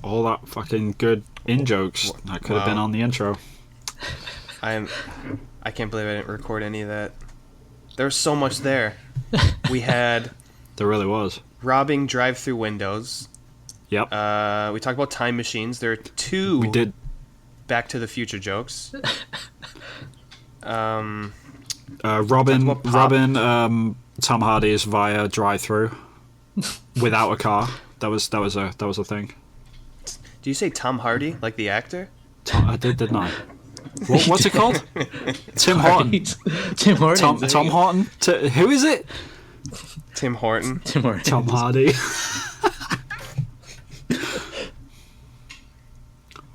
all that fucking good in-jokes that could have been on the intro. I can't believe I didn't record any of that. There's so much there. We had... There really was. Robbing drive-through windows. Yep. We talked about time machines. There are 2 We did. Back to the Future jokes. Robin, Tom Hardy's via drive-through without a car. That was a thing. Do you say Tom Hardy, like the actor? I did, didn't I? What's it called? Tim Horton. Tim Horton. Tom Horton. Who is it? Tim Horton. Tim Horton. Tom Hardy.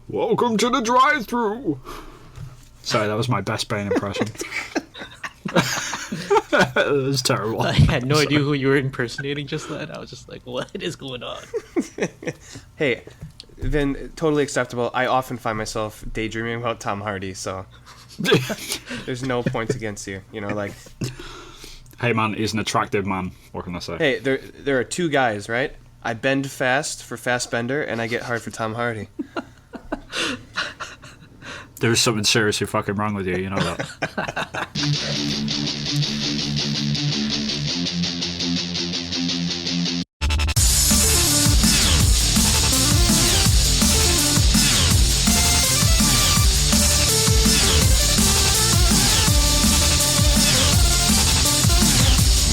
Welcome to the drive-thru. Sorry, that was my best Bane impression. It was terrible. I had no idea who you were impersonating just then. I was just like, what is going on? Hey, Vin, totally acceptable. I often find myself daydreaming about Tom Hardy, so there's no points against you. You know, like... Hey, man, he's an attractive man. What can I say? Hey, there are 2 guys, right? I bend fast for Fastbender, and I get hard for Tom Hardy. There's something seriously fucking wrong with you, you know that.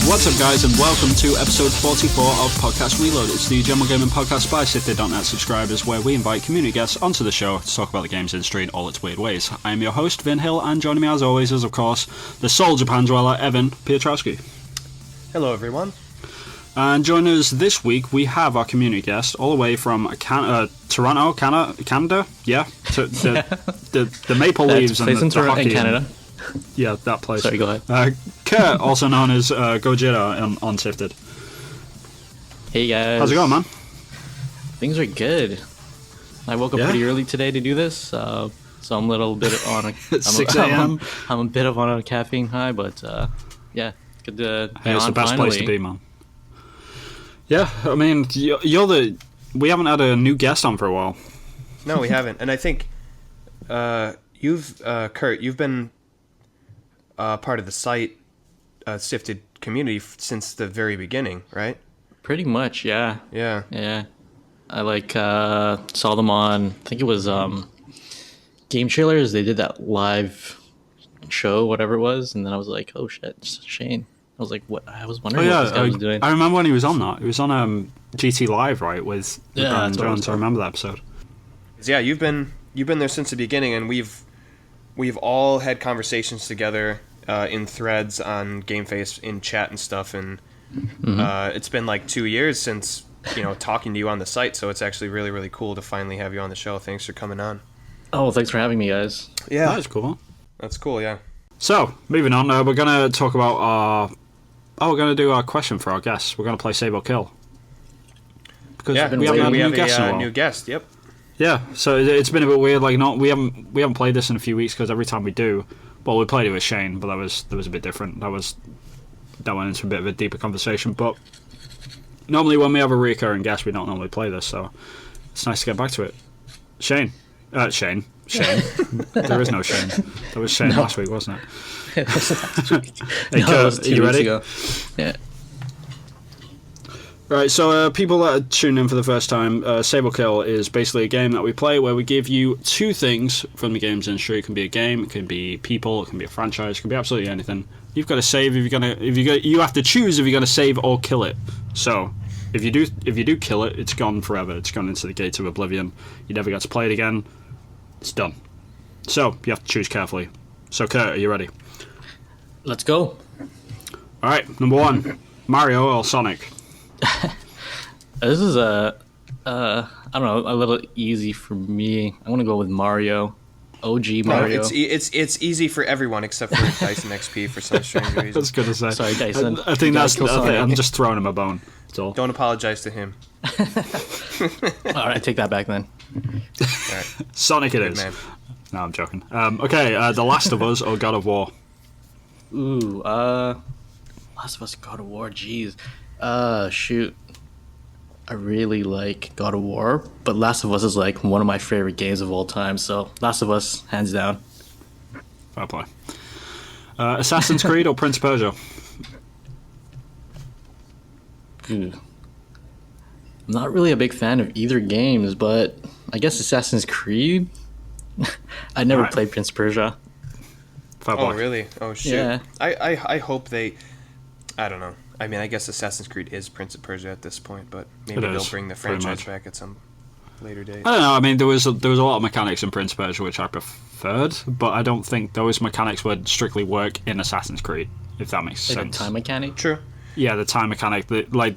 What's up, guys, and welcome to episode 44 of Podcast Reload. It's the general gaming podcast by Sifted.net subscribers, where we invite community guests onto the show to talk about the games industry in all its weird ways. I am your host, Vin Hill, and joining me as always is, of course, the sole Japan dweller, Evan Piotrowski. Hello, everyone. And joining us this week, we have our community guest all the way from Toronto, Canada. Yeah, the Maple Leaves and the hockey in Canada. Yeah, that place. Sorry, go ahead. Kurt, also known as Gojeera on Sifted. Hey guys. How's it going, man? Things are good. I woke up pretty early today to do this, so I'm a little bit on a 6 a.m. I'm a bit on a caffeine high, but yeah, good to be it's on the best finally. place to be, man. Yeah, I mean, we haven't had a new guest on for a while. No, we haven't, and I think Kurt, you've been part of the site Sifted community since the very beginning, right? Pretty much, yeah. Yeah. I saw them on, I think it was Game Trailers. They did that live show, whatever it was, and then I was like, oh shit, it's Shane. I was like, what? I was wondering what this guy was doing. I remember when he was on that. He was on GT Live, right, with Brandon Jones. I remember that episode. Yeah, you've been there since the beginning, and we've all had conversations together in threads on GameFace, in chat and stuff, and it's been like 2 years since talking to you on the site, so it's actually really, really cool to finally have you on the show. Thanks for coming on. Oh, thanks for having me, guys. Yeah, that was cool. That's cool. Yeah. So moving on, we're gonna talk about we're gonna do our question for our guests. We're gonna play Save or Kill because we haven't had a new guest in a while. New guest. Yep. Yeah, so it's been a bit weird. Like, we haven't played this in a few weeks because every time we do, well, we played it with Shane, but that was a bit different. That went into a bit of a deeper conversation. But normally, when we have a recurring guest, we don't normally play this, so it's nice to get back to it. Shane. There is no Shane. That was Shane last week, wasn't it? Hey, Kurt, are you ready? Ago. Yeah. Right, so people that are tuning in for the first time, Save or Kill is basically a game that we play where we give you 2 things from the games industry. It can be a game, it can be people, it can be a franchise, it can be absolutely anything. You've got to save you have to choose if you're going to save or kill it. So if you do kill it, it's gone forever. It's gone into the gates of oblivion. You never get to play it again. It's done. So you have to choose carefully. So Kurt, are you ready? Let's go. All right, number 1, Mario or Sonic? This is I don't know, a little easy for me. I want to go with Mario. OG Mario. It's easy for everyone except for Dyson XP for some strange reason. That's good to say. Sorry, Dyson. I think I'm just throwing him a bone. That's all. Don't apologize to him. All right, I take that back then. All right. Sonic it Good is. man. No, I'm joking. Okay, The Last of Us or God of War? Ooh, Last of Us, God of War, jeez. Shoot. I really like God of War, but Last of Us is like one of my favorite games of all time. So Last of Us, hands down. Fair play. Assassin's Creed or Prince of Persia? Ooh. I'm not really a big fan of either games, but I guess Assassin's Creed. I never Alright. played Prince of Persia. Fair Oh, play. really? Oh, shoot. Yeah. I hope they... I don't know. I mean, I guess Assassin's Creed is Prince of Persia at this point, but maybe It they'll is, bring the pretty franchise much. back at some later date. I don't know. I mean, there was a lot of mechanics in Prince of Persia which I preferred, but I don't think those mechanics would strictly work in Assassin's Creed, if that makes Like a sense. time mechanic. True. Yeah, the time mechanic. I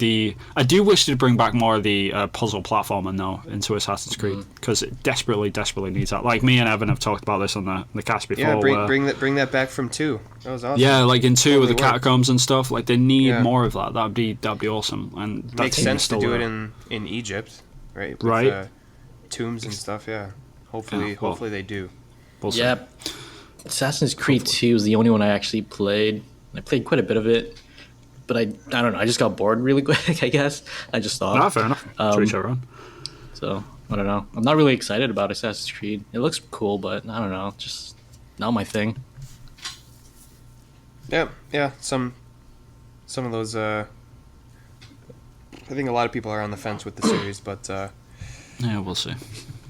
do wish to bring back more of the puzzle platforming though into Assassin's Creed because it desperately needs that. Like me and Evan have talked about this on the cast before. Yeah, where- bring that back from 2. That was awesome. yeah, like in 2 with the Totally worked. catacombs and stuff. Like they need Yeah. more of that. That'd be awesome. And that Makes team is sense to still do it there. in Egypt, right? With, Right. tombs and stuff, yeah. Hopefully, Yeah, well, hopefully they do. We'll see. Yep. Assassin's Creed 2 is the only one I actually played. I played quite a bit of it, but I don't know. I just got bored really quick, I guess. I just stopped. No, fair enough. To each their own. So, I don't know. I'm not really excited about Assassin's Creed. It looks cool, but I don't know. Just not my thing. Yeah. Some of those. I think a lot of people are on the fence with the series, but Yeah, we'll see.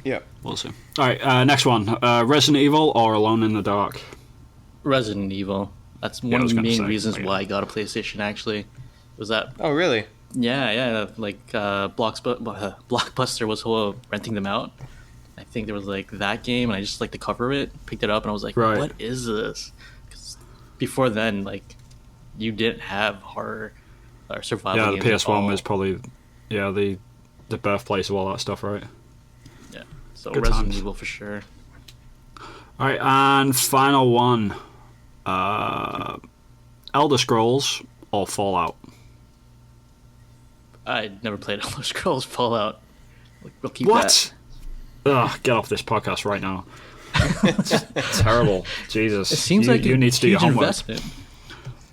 yeah. We'll see. All right, next one. Resident Evil or Alone in the Dark? Resident Evil. That's I one was of the gonna main say, reasons yeah. why I got a PlayStation, actually. Was that, Oh, really? yeah, like Blockbuster was renting them out. I think there was like that game, and I just like the cover of it, picked it up, and I was like, Right. what is this? Because before then, like, you didn't have horror or survival Yeah, the games at PS1 all. was probably the birthplace of all that stuff, right? Yeah, so Good Resident times. Evil for sure. All right, and final one. Elder Scrolls or Fallout? I never played Elder Scrolls Fallout. We'll keep What? Ugh, get off this podcast right now. It's terrible. Jesus. It seems you, like you a need to do your huge homework. investment.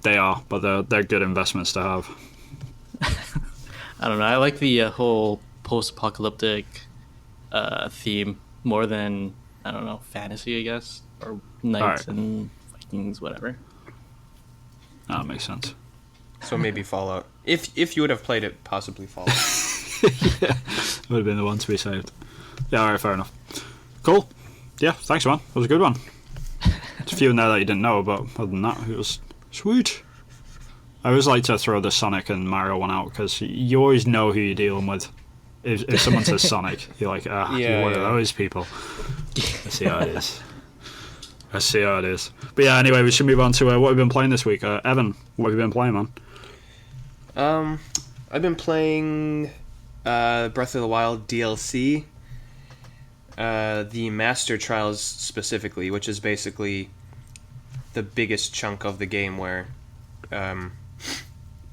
They are, but they're good investments to have. I don't know. I like the whole post-apocalyptic theme more than, I don't know, fantasy, I guess, or knights Alright. and Vikings, whatever. That makes sense. So maybe Fallout. If you would have played it, possibly Fallout. Would have been the one to be saved. Yeah, alright, fair enough. Cool. Yeah, thanks, man. That was a good one. There's a few in there that you didn't know, but other than that, it was sweet. I always like to throw the Sonic and Mario one out because you always know who you're dealing with. If someone says Sonic, you're like, you're one of yeah. those people. I see how it is. But yeah, anyway, we should move on to what we've been playing this week. Evan, what have you been playing, man? I've been playing Breath of the Wild DLC, the Master Trials specifically, which is basically the biggest chunk of the game where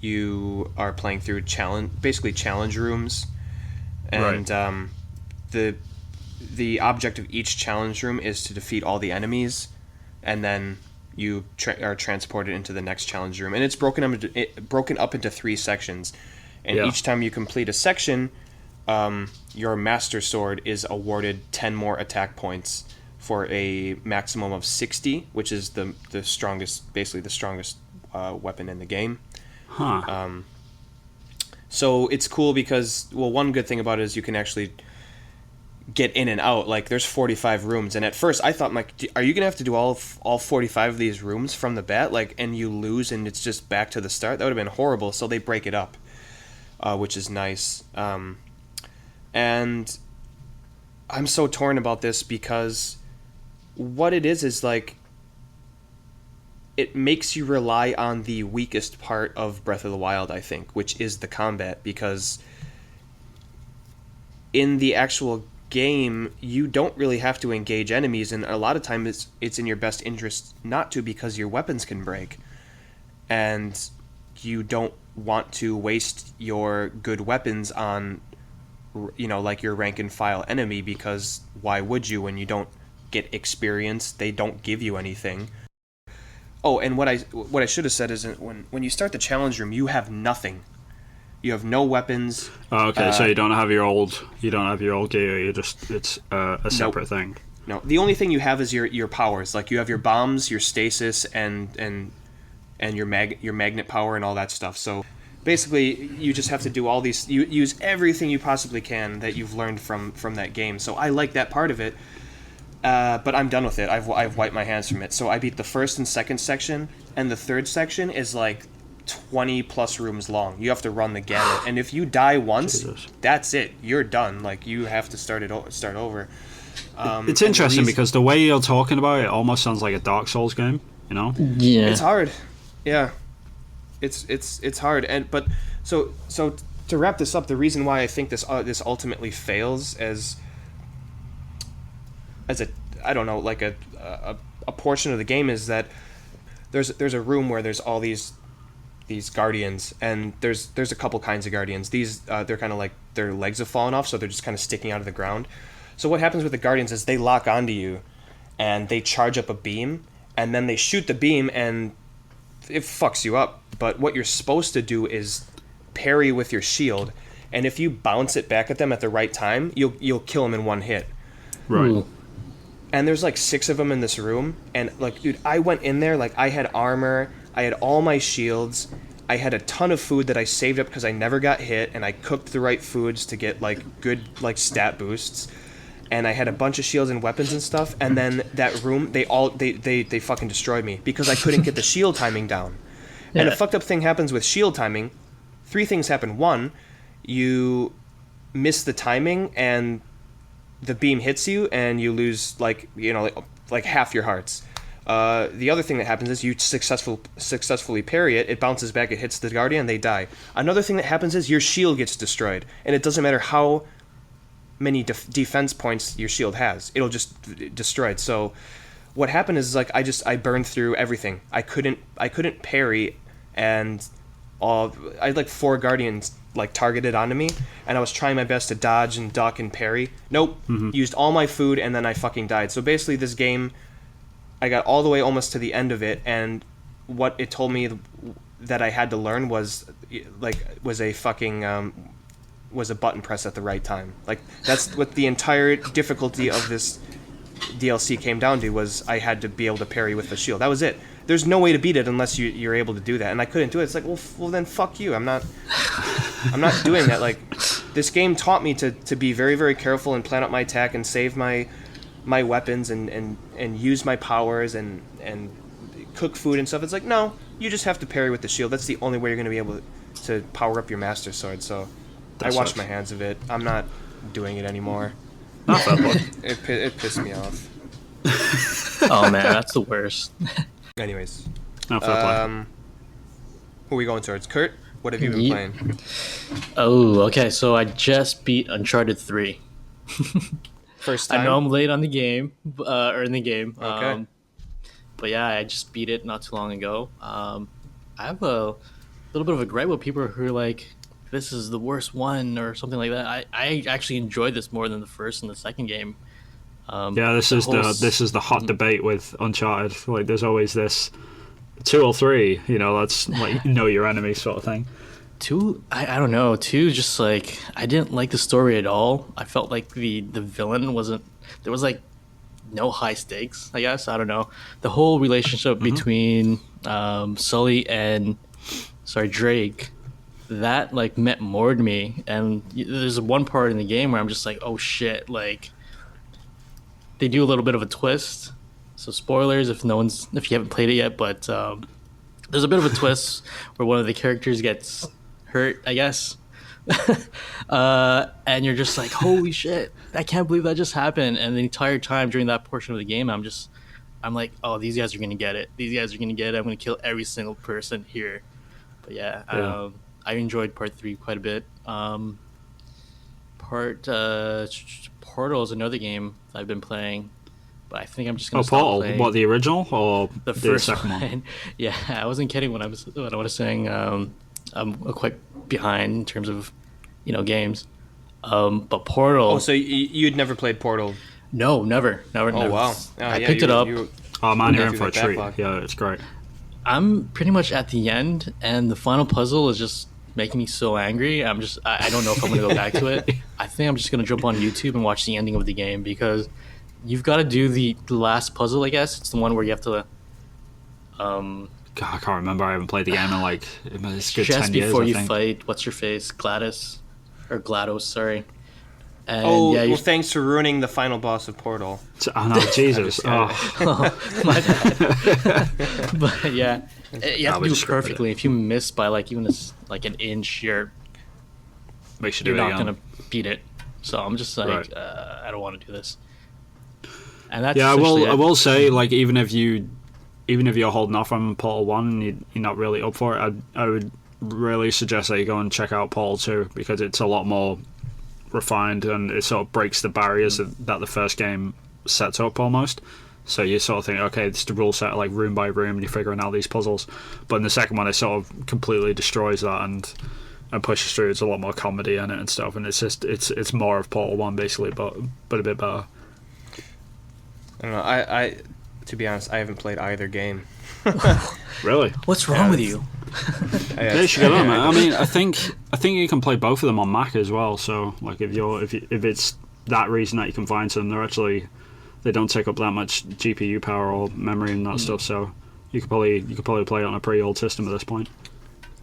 you are playing through challenge rooms, and the object of each challenge room is to defeat all the enemies, and then you are transported into the next challenge room, and it's broken up into 3 sections, and Yeah. each time you complete a section, your Master Sword is awarded 10 more attack points for a maximum of 60, which is the strongest, basically the strongest weapon in the game. Huh. So it's cool because, well, one good thing about it is you can actually get in and out. Like, there's 45 rooms, and at first I thought, like, are you gonna have to do all 45 of these rooms from the bat, like, and you lose and it's just back to the start? That would have been horrible. So they break it up, which is nice. And I'm so torn about this because what it is like, it makes you rely on the weakest part of Breath of the Wild, I think, which is the combat, because in the actual game, you don't really have to engage enemies, and a lot of times it's in your best interest not to, because your weapons can break, and you don't want to waste your good weapons on, like your rank and file enemy, because why would you? When you don't get experience, they don't give you anything. Oh, and what I should have said is when you start the challenge room, you have nothing. You have no weapons. Oh, okay, so you don't have your old gear. It's a separate thing. No, the only thing you have is your powers. Like you have your bombs, your stasis, and your magnet power and all that stuff. So basically, you just have to do all these. You use everything you possibly can that you've learned from that game. So I like that part of it. But I'm done with it. I've wiped my hands from it. So I beat the first and second section, and the third section is like 20 plus rooms long. You have to run the gamut, and if you die once, that's it. You're done. Like you have to start over. It's interesting because the way you're talking about it almost sounds like a Dark Souls game. You know? Yeah. It's hard. Yeah. It's hard, but so to wrap this up, the reason why I think this ultimately fails as a I don't know, like a portion of the game is that there's a room where there's all these guardians, and there's a couple kinds of guardians. These they're kind of like their legs have fallen off, so they're just kind of sticking out of the ground. So what happens with the guardians is they lock onto you, and they charge up a beam, and then they shoot the beam, and it fucks you up. But what you're supposed to do is parry with your shield, and if you bounce it back at them at the right time, you'll kill them in one hit. Right. Ooh. And there's like 6 of them in this room, and like, dude, I went in there, like, I had armor, I had all my shields, I had a ton of food that I saved up because I never got hit, and I cooked the right foods to get like good like stat boosts, and I had a bunch of shields and weapons and stuff. And then that room, they fucking destroyed me because I couldn't get the shield timing down. Yeah. And a fucked up thing happens with shield timing. 3 things happen. 1, you miss the timing and the beam hits you and you lose like half your hearts. The other thing that happens is you successfully parry it. It bounces back. It hits the guardian. They die. Another thing that happens is your shield gets destroyed, and it doesn't matter how many defense points your shield has. It'll just destroy it. So what happened is like I burned through everything. I couldn't parry, and I had like 4 guardians like targeted onto me, and I was trying my best to dodge and duck and parry. Nope. Used all my food, and then I fucking died. So basically this game, I got all the way almost to the end of it, and what it told me that I had to learn was a button press at the right time. Like that's what the entire difficulty of this DLC came down to, was I had to be able to parry with the shield. That was it. There's no way to beat it unless you're able to do that, and I couldn't do it. It's like, well then fuck you. I'm not doing that. Like, this game taught me to be very, very careful and plan out my attack and save my weapons and use my powers and cook food and stuff. It's like, no, you just have to parry with the shield. That's the only way you're going to be able to power up your Master Sword. So I washed my hands of it. I'm not doing it anymore. Not that one. It pissed me off. Oh man, that's the worst. Anyways, Not fair play. who are we going towards? Kurt, what have you been playing? Oh, okay. So I just beat Uncharted 3. First time? I know I'm late on the game, or in the game. Okay. But yeah, I just beat it not too long ago. I have a little bit of a gripe with people who are like, this is the worst one or something like that. I actually enjoyed this more than the first and the second game. Yeah, this is the hot debate with Uncharted. Like, there's always this 2 or 3. You know, that's like know your enemy sort of thing. 2, I don't know. 2, just like, I didn't like the story at all. I felt like the villain wasn't. There was like no high stakes, I guess. I don't know. The whole relationship between Sully and Drake, that like meant more to me. And there's one part in the game where I'm just like, oh shit, like they do a little bit of a twist. So spoilers if you haven't played it yet, but there's a bit of a twist where one of the characters gets hurt, I guess. And you're just like, holy shit, I can't believe that just happened. And the entire time during that portion of the game, I'm like, oh, these guys are gonna get it. I'm gonna kill every single person here. But yeah. I enjoyed part 3 quite a bit. Portal is another game I've been playing, but I think I'm just gonna stop Portal, playing. What, the original or the first second one? Yeah, I wasn't kidding when I was saying I'm quite behind in terms of Oh, games. But Portal. so you'd never played Portal? No, never. Oh wow! I picked it up. Oh man, you're in for a that treat. backlog. Yeah, it's great. I'm pretty much at the end, and the final puzzle is just making me so angry. I don't know if I'm gonna go back to it. I think I'm just gonna jump on YouTube and watch the ending of the game, because you've got to do the last puzzle. I guess it's the one where you have to. God, I can't remember. I haven't played the game in like it's a good Just 10 years. before I you think. fight, what's your face, GLaDOS, sorry. And Oh, yeah, well, thanks for ruining the final boss of Portal. I know, Jesus. Oh, my bad. But yeah, you have to we do just it scrapped perfectly. If you miss by like even like an inch, you're makes you do it not again. gonna beat it. So I'm just like, Right. I don't want to do this. And that's Yeah, essentially I it. will say, like, even if you're holding off on Portal 1 and you're not really up for it, I would really suggest that you go and check out Portal 2, because it's a lot more refined and it sort of breaks the barriers that the first game sets up almost. So you sort of think, okay, it's the rule set like room by room and you're figuring out these puzzles. But in the second one, it sort of completely destroys that and pushes through. It's a lot more comedy in it and stuff, and it's just it's more of Portal 1 basically, but a bit better. I don't know. I to be honest, I haven't played either game. Really? What's wrong with you? Yeah, you should get on, man. I mean, I think you can play both of them on Mac as well. So, like, if it's that reason that you can find them, they don't take up that much GPU power or memory and that stuff. So, you could probably play it on a pretty old system at this point.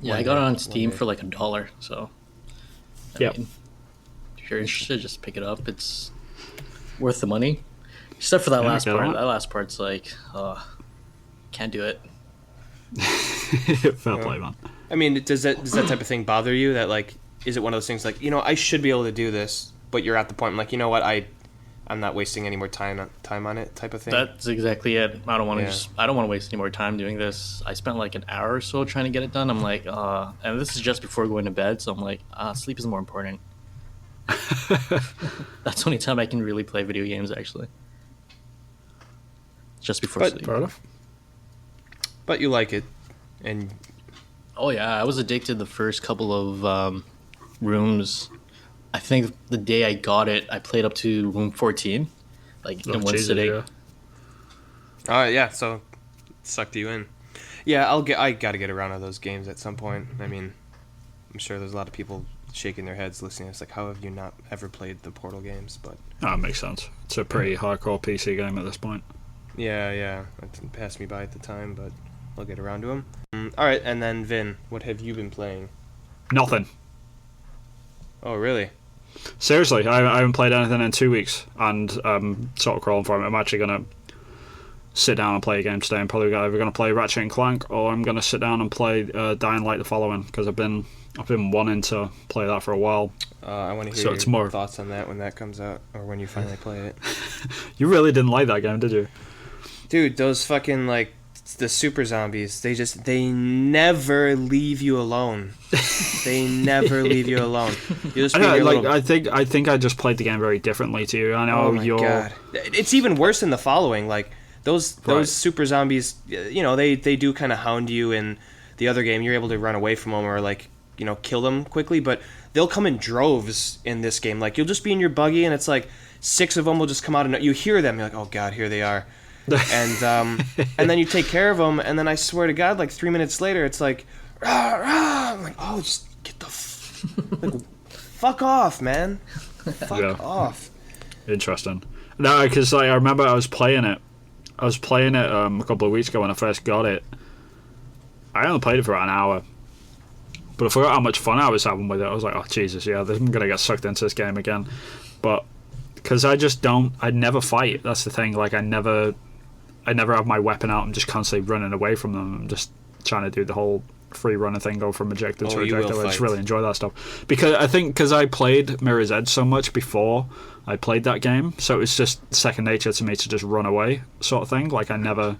Yeah, I got it on Steam for like $1. So, Yeah. If you're interested, just pick it up. It's worth the money, except for that Yeah, last get part. on it. That last part's like, can't do it. Fair play, man. I mean, does that type of thing bother you? That like, is it one of those things like, I should be able to do this, but you're at the point like, you know what, I'm not wasting any more time on it, type of thing. That's exactly it. I don't want to Yeah. I don't want to waste any more time doing this. I spent like an hour or so trying to get it done. I'm like, and this is just before going to bed, so I'm like, sleep is more important. That's the only time I can really play video games, actually. Just before sleep. Fair enough. But you like it, and Oh yeah, I was addicted the first couple of rooms. I think the day I got it, I played up to room 14, like in one Jesus, sitting. yeah. yeah, so it sucked you in. Yeah, I gotta get around to those games at some point. I mean, I'm sure there's a lot of people shaking their heads listening. It's like, how have you not ever played the Portal games? But That makes sense. It's a pretty hardcore PC game at this point. yeah, it passed me by at the time, but I'll get around to them. All right, and then Vin, what have you been playing? Nothing. Oh, really? Seriously, I haven't played anything in 2 weeks, and sort of crawling for it. I'm actually gonna sit down and play a game today. I'm probably either gonna play Ratchet and Clank, or I'm gonna sit down and play Dying Light: The Following, because I've been wanting to play that for a while. I want to hear So it's your more- thoughts on that when that comes out, or when you finally play it. You really didn't like that game, did you? Dude, those fucking, like, the super zombies, they never leave you alone. They never leave you alone. You just I be in know, your like little... I think I just played the game very differently to you. I know Oh my you're. god. It's even worse than The Following. Like, those Right. super zombies, they do kind of hound you. In the other game, you're able to run away from them or, like, kill them quickly, but they'll come in droves in this game. Like, you'll just be in your buggy and it's like 6 of them will just come out and you hear them, you're like, oh god, here they are. And then you take care of them, and then I swear to God, like 3 minutes later, it's like, rah, rah. I'm like, oh, just get the like, fuck off, man, fuck off. Interesting. No, because I remember I was playing it. a couple of weeks ago when I first got it. I only played it for about an hour, but I forgot how much fun I was having with it. I was like, oh Jesus, yeah, I'm gonna get sucked into this game again. But because I never fight. That's the thing. Like I never have my weapon out. I'm just constantly running away from them. I'm just trying to do the whole free running thing, go from objective to objective. I just really enjoy that stuff because I played Mirror's Edge so much before I played that game, so it's just second nature to me to just run away, sort of thing. Like I never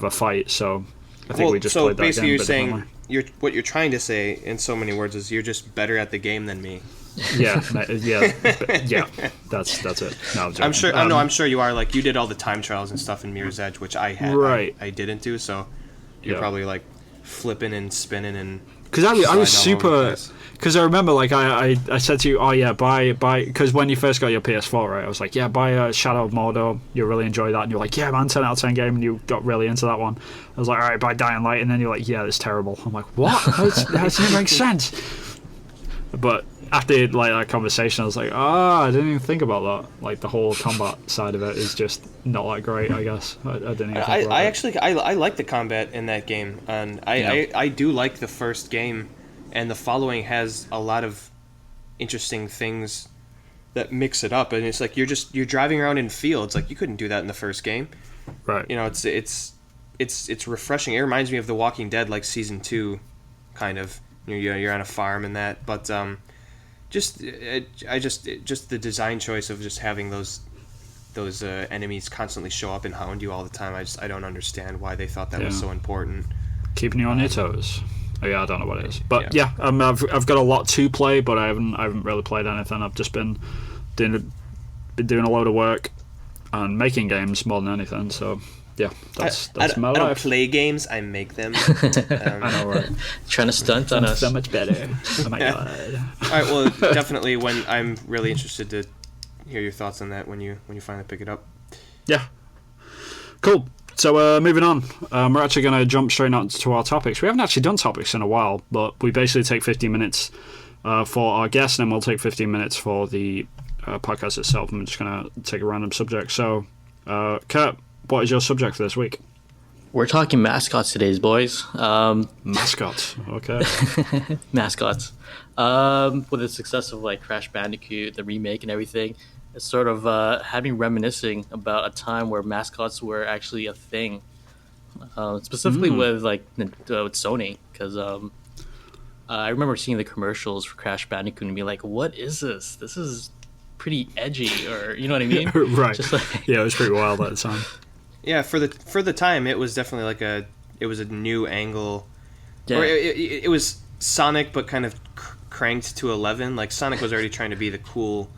fight. So I think we just played that game. So basically, you're saying differently. what you're trying to say in so many words is you're just better at the game than me. Yeah. That's it. No, I'm sure. I'm sure you are. Like you did all the time trials and stuff in Mirror's Edge, which I had. Right. I didn't do. So you're probably like flipping and spinning and Because I was Sliding all over the super. place. Because I remember, like, I said to you, oh yeah, buy. Because when you first got your PS4, right, I was like, yeah, buy Shadow of Mordor. You'll really enjoy that. And you're like, yeah, man, 10 out of 10 game. And you got really into that one. I was like, all right, buy Dying Light. And then you're like, yeah, it's terrible. I'm like, what? That doesn't make sense. But after like that conversation, I was like, I didn't even think about that. Like the whole combat side of it is just not that great. I guess I didn't even. Think about I it. actually I like the combat in that game, and I do like the first game, and the following has a lot of interesting things that mix it up, and it's like you're driving around in fields. Like you couldn't do that in the first game, Right. you know. It's refreshing. It reminds me of The Walking Dead, like season 2, kind of. You're on a farm and that, but just the design choice of just having those enemies constantly show up and hound you all the time. I don't understand why they thought that was so important. Keeping you on your toes. Oh, yeah, I don't know what it is, but I've got a lot to play, but I haven't really played anything. I've just been doing a load of work and making games more than anything. So yeah, that's my life. I don't play games; I make them. I know, right? Trying to stunt on us. So much better. Oh my god. All right, well, definitely. When I'm really interested to hear your thoughts on that when you finally pick it up. Yeah. Cool. So moving on, we're actually going to jump straight on to our topics. We haven't actually done topics in a while, but we basically take 15 minutes for our guests, and then we'll take 15 minutes for the podcast itself. I'm just going to take a random subject. So, Kurt, what is your subject for this week? We're talking mascots today, boys. Mascots. Okay. Mascots. With the success of like Crash Bandicoot, the remake, and everything, it's sort of had me reminiscing about a time where mascots were actually a thing. Specifically with with Sony, because I remember seeing the commercials for Crash Bandicoot and be like, "What is this? This is pretty edgy," or you know what I mean? Right. Just like, yeah, it was pretty wild at the time. Yeah, for the time, it was definitely like a new angle. yeah. Or it was Sonic, but kind of cranked to 11. Like Sonic was already trying to be the cool.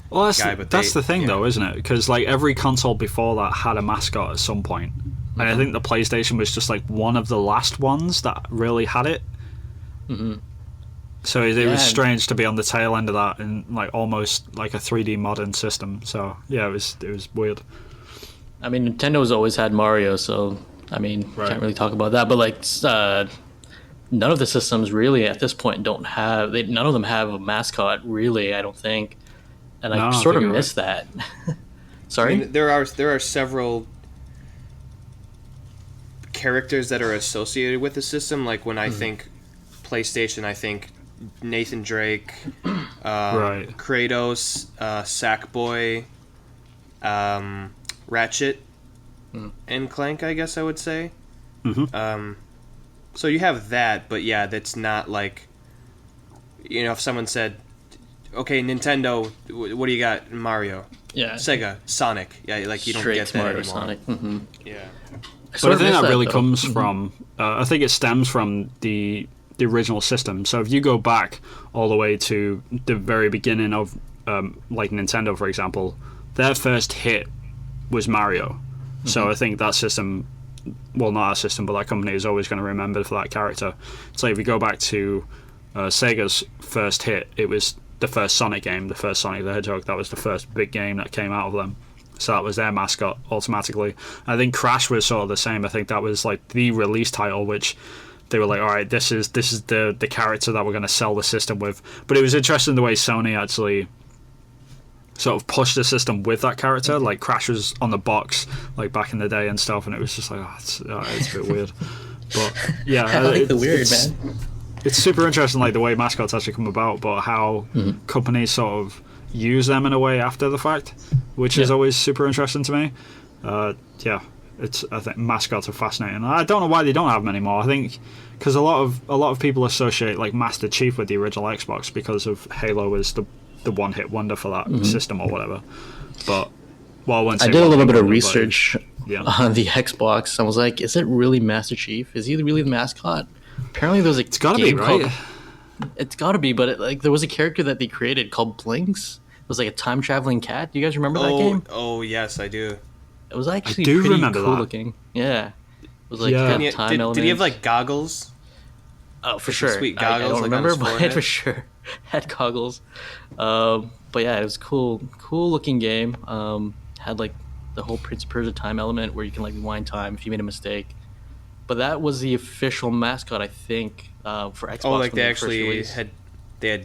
Well, that's guy, but the thing, though, isn't it? Because like every console before that had a mascot at some point, and I think the PlayStation was just like one of the last ones that really had it. Mm-hmm. So it was strange to be on the tail end of that in like almost like a 3D modern system. So yeah, it was weird. I mean, Nintendo's always had Mario, so I mean, can't really talk about that. But like, none of the systems really at this point don't have. None of them have a mascot, really. I don't think, and I sort of miss that. Sorry, I mean, there are several characters that are associated with the system. Like when I think PlayStation, I think Nathan Drake, Kratos, Sackboy, Ratchet, and Clank, I guess I would say. Mm-hmm. So you have that, but yeah, that's not like, you know, if someone said, okay, Nintendo, what do you got? Mario. Yeah. Sega, Sonic. Yeah, like you don't Straight get that Mario, anymore. Sonic. Mm-hmm. Yeah. But I think that really comes from. I think it stems from the original system. So if you go back all the way to the very beginning of like Nintendo, for example, their first hit was Mario. So I think that system, well, not our system, but that company is always going to remember for that character. So if you go back to Sega's first hit, it was the first Sonic game, the first Sonic the Hedgehog. That was the first big game that came out of them. So that was their mascot automatically. I think Crash was sort of the same. I think that was like the release title, which they were like, all right, this is the character that we're going to sell the system with. But it was interesting the way Sony actually sort of pushed the system with that character. Like Crash was on the box like back in the day and stuff, and it was just like, it's a bit weird. But yeah, I like the weird, man. It's super interesting, like the way mascots actually come about, but how companies sort of use them in a way after the fact, which is always super interesting to me. I think mascots are fascinating. I don't know why they don't have them anymore. I think because a lot of people associate like Master Chief with the original Xbox because of Halo as the one-hit wonder for that system or whatever. But I did a little bit of research on the Xbox. I was like, is it really Master Chief? Is he really the mascot? Apparently, there's a game called. It's got to be, but there was a character that they created called Blinks. It was like a time traveling cat. Do you guys remember that game? Oh yes, I do. It was actually pretty cool looking. Yeah, it was like time elements. Did he have like goggles? Oh, for With the sure. sweet I goggles, don't like, on remember, his but forehead. for sure had goggles. But yeah, it was cool looking game. Had like the whole Prince of Persia time element where you can like rewind time if you made a mistake. But that was the official mascot, I think, for Xbox Oh, like when they they first actually released. had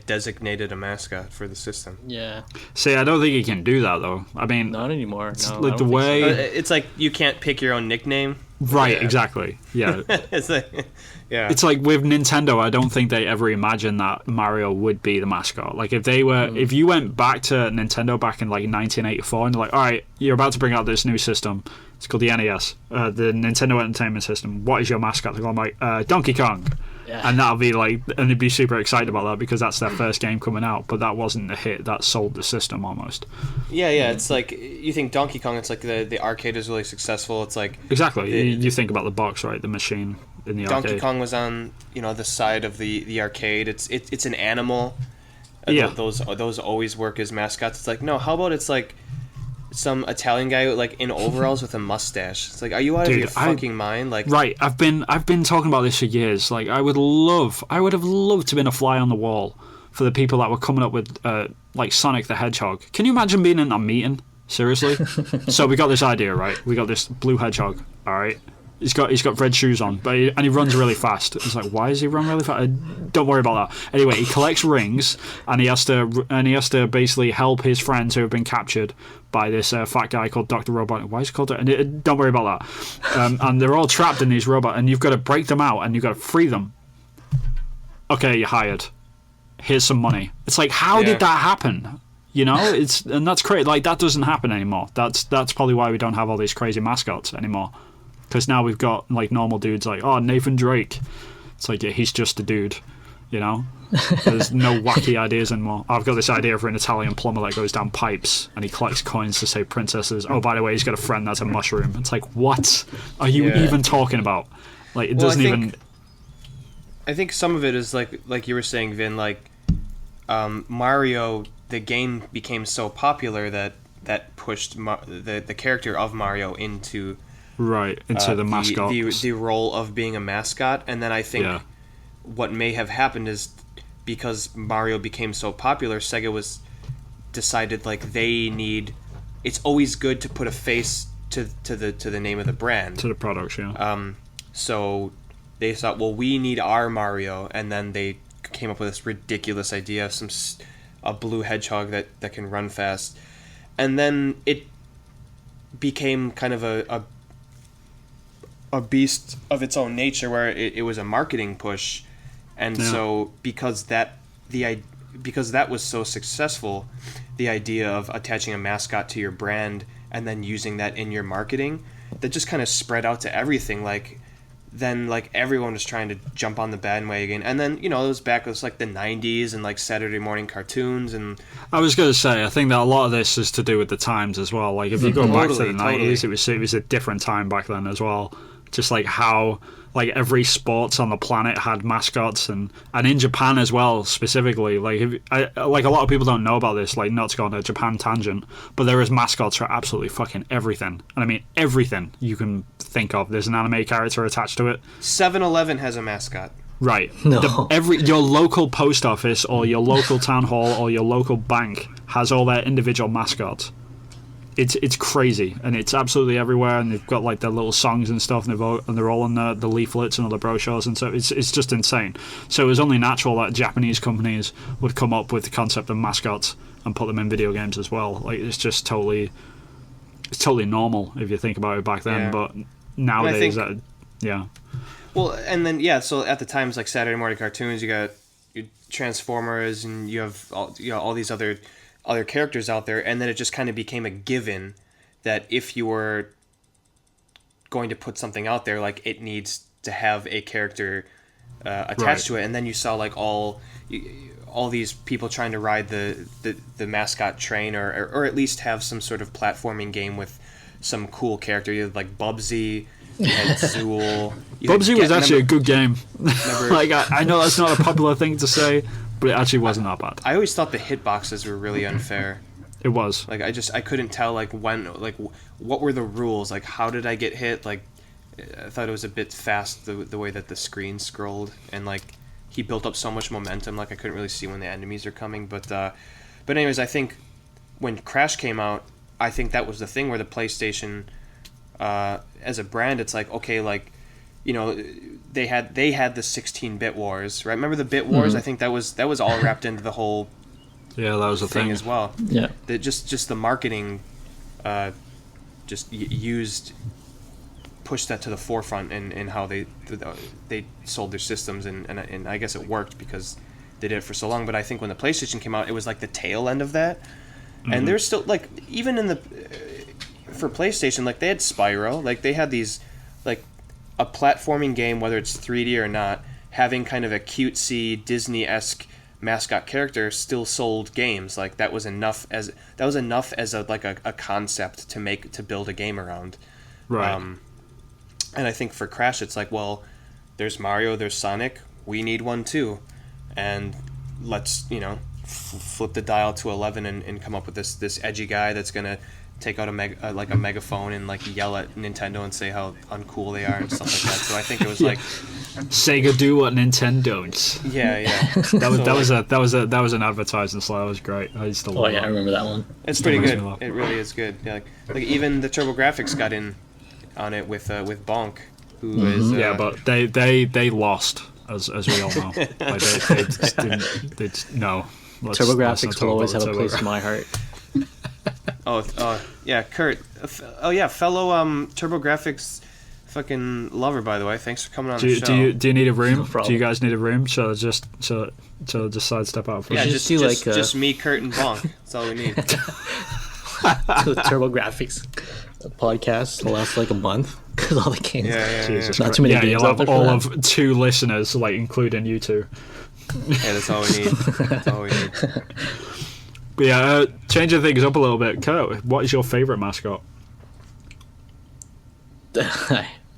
designated a mascot for the system. Yeah, See, I don't think you can do that though. I mean, not anymore. it's No, I like don't the think so. way. It's like you can't pick your own nickname. Right, Yeah. exactly. Yeah. It's like, yeah. It's like with Nintendo, I don't think they ever imagined that Mario would be the mascot. Like if they were, if you went back to Nintendo back in like 1984 and they're like, all right, you're about to bring out this new system. It's called the NES, the Nintendo Entertainment System. What is your mascot? They're like, Donkey Kong. Yeah. And that'll be like, and they'd be super excited about that because that's their first game coming out. But that wasn't a hit. That sold the system almost. Yeah. It's like you think Donkey Kong. It's like the arcade is really successful. It's like Exactly. You think about the box, right? The machine in the Donkey arcade. Kong was on the side of the arcade. It's an animal. Yeah. Those always work as mascots. It's like, no, how about it's like some Italian guy like in overalls with a mustache. It's like, are you out of Dude, your fucking mind? Like, Right, I've been talking about this for years. Like, I would have loved to have been a fly on the wall for the people that were coming up with like Sonic the Hedgehog. Can you imagine being in a meeting? Seriously? So we got this idea, right? We got this blue hedgehog. All right. He's got red shoes on, and he runs really fast. It's like, why does he run really fast? Don't worry about that. Anyway, he collects rings, and he has to basically help his friends who have been captured by this fat guy called Dr. Robot. Why is he called that? And don't worry about that. And they're all trapped in these robots, and you've got to break them out, and you've got to free them. Okay, you're hired. Here's some money. It's like, how did that happen? You know, and that's crazy. Like, that doesn't happen anymore. That's probably why we don't have all these crazy mascots anymore. Because now we've got like normal dudes like, oh, Nathan Drake. It's like, yeah, he's just a dude, you know? There's no wacky ideas anymore. I've got this idea for an Italian plumber that goes down pipes and he collects coins to save princesses. Oh, by the way, he's got a friend that's a mushroom. It's like, what are you even talking about? Like, it doesn't even... I think some of it is like you were saying, Vin, like Mario, the game became so popular that pushed the character of Mario into... Right, into the mascot. The role of being a mascot. And then I think what may have happened is because Mario became so popular, Sega was decided like they need... It's always good to put a face to the name of the brand. To the products, yeah. So they thought, well, we need our Mario. And then they came up with this ridiculous idea of a blue hedgehog that can run fast. And then it became kind of a beast of its own nature, where it was a marketing push, and so because that was so successful, the idea of attaching a mascot to your brand and then using that in your marketing, that just kind of spread out to everything. Like then like everyone was trying to jump on the bandwagon, and then it was like the 90s and like Saturday morning cartoons. And I was going to say, I think that a lot of this is to do with the times as well. Like if you go back to the 90s, it was a different time back then as well. Just like how like every sports on the planet had mascots, and in Japan as well specifically. Like a lot of people don't know about this. Like, not to go on a Japan tangent, but there is mascots for absolutely fucking everything. And I mean everything you can think of. There's an anime character attached to it. 7-Eleven has a mascot. Right. No. Your local post office or your local town hall or your local bank has all their individual mascots. It's crazy, and it's absolutely everywhere, and they've got like their little songs and stuff, and they're all on the leaflets and all the brochures, and so it's just insane. So it was only natural that Japanese companies would come up with the concept of mascots and put them in video games as well. Like it's totally normal if you think about it back then, Yeah. but nowadays yeah. Well, and then so at the times like Saturday morning cartoons, you got your Transformers, and you have all these other characters out there, and then it just kind of became a given that if you were going to put something out there, like it needs to have a character attached to it. And then you saw like all these people trying to ride the mascot train, or at least have some sort of platforming game with some cool character. You had like Bubsy, you had Zool. Bubsy was actually a good game. Like I know that's not a popular thing to say, but it actually wasn't that bad. I always thought the hitboxes were really unfair. It was. Like I couldn't tell like what were the rules? Like how did I get hit? Like I thought it was a bit fast the way that the screen scrolled, and like he built up so much momentum, like I couldn't really see when the enemies are coming. But anyways, I think when Crash came out, I think that was the thing where the PlayStation, as a brand, it's like, okay, like, you know, they had the 16-bit wars, right? Remember the bit wars? I think that was all wrapped into the whole that was a thing as well. Yeah. Just the marketing pushed that to the forefront in how they sold their systems, and I guess it worked because they did it for so long. But I think when the PlayStation came out, it was like the tail end of that. And there's still, like, even in the for PlayStation, like, they had Spyro, like, they had these, like, a platforming game, whether it's 3D or not, having kind of a cutesy Disney-esque mascot character still sold games. Like, that was enough as a concept to build a game around. right. And I think for Crash, it's like, well, there's Mario, there's Sonic, we need one too, and let's, you know, flip the dial to 11 and come up with this edgy guy that's gonna take out a megaphone and, like, yell at Nintendo and say how uncool they are and stuff like that. So I think it was like, Sega do what Nintendo don't. yeah. That was an advertising slide. That was great. I used to love Oh yeah, I remember that one. It's pretty good. It really is good. Yeah, like even the TurboGrafx got in on it with Bonk, who is Yeah, but they lost, as we all know. Like, they just didn't. No. TurboGrafx will always have a place in my heart. Oh yeah, Kurt. Oh yeah, fellow TurboGrafx fucking lover, by the way. Thanks for coming on the show. Do you need a room? No problem. Do you guys need a room? So just sidestep out for Yeah, me. just me, Kurt, and Bonk. That's all we need. The TurboGrafx podcast will last like a month because all the games. Yeah. Jesus Not Christ. too many Yeah, games you'll out have there all for of 2 listeners, like, including you two. Yeah, that's all we need. That's all we need. But yeah, changing things up a little bit. Kurt, what is your favorite mascot?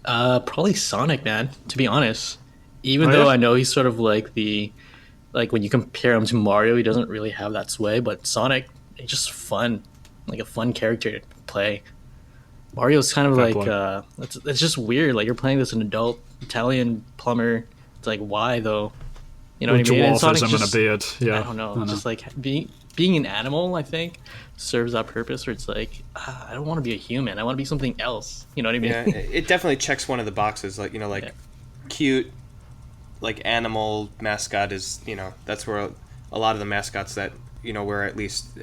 Probably Sonic, man. To be honest, even Oh, though yeah? I know he's sort of like when you compare him to Mario, he doesn't really have that sway. But Sonic, he's just fun, like a fun character to play. Mario's kind of Fair like it's just weird. Like, you're playing this an adult Italian plumber. It's like, why though? You know With what I mean? And dwarfism Sonic's and a just, beard. Yeah, I don't know. Just like being an animal, I think serves that purpose. Where it's like, I don't want to be a human. I want to be something else. You know what I mean? Yeah, it definitely checks one of the boxes. Like, you know, like cute, like, animal mascot is, you know, that's where a lot of the mascots that, you know, were at least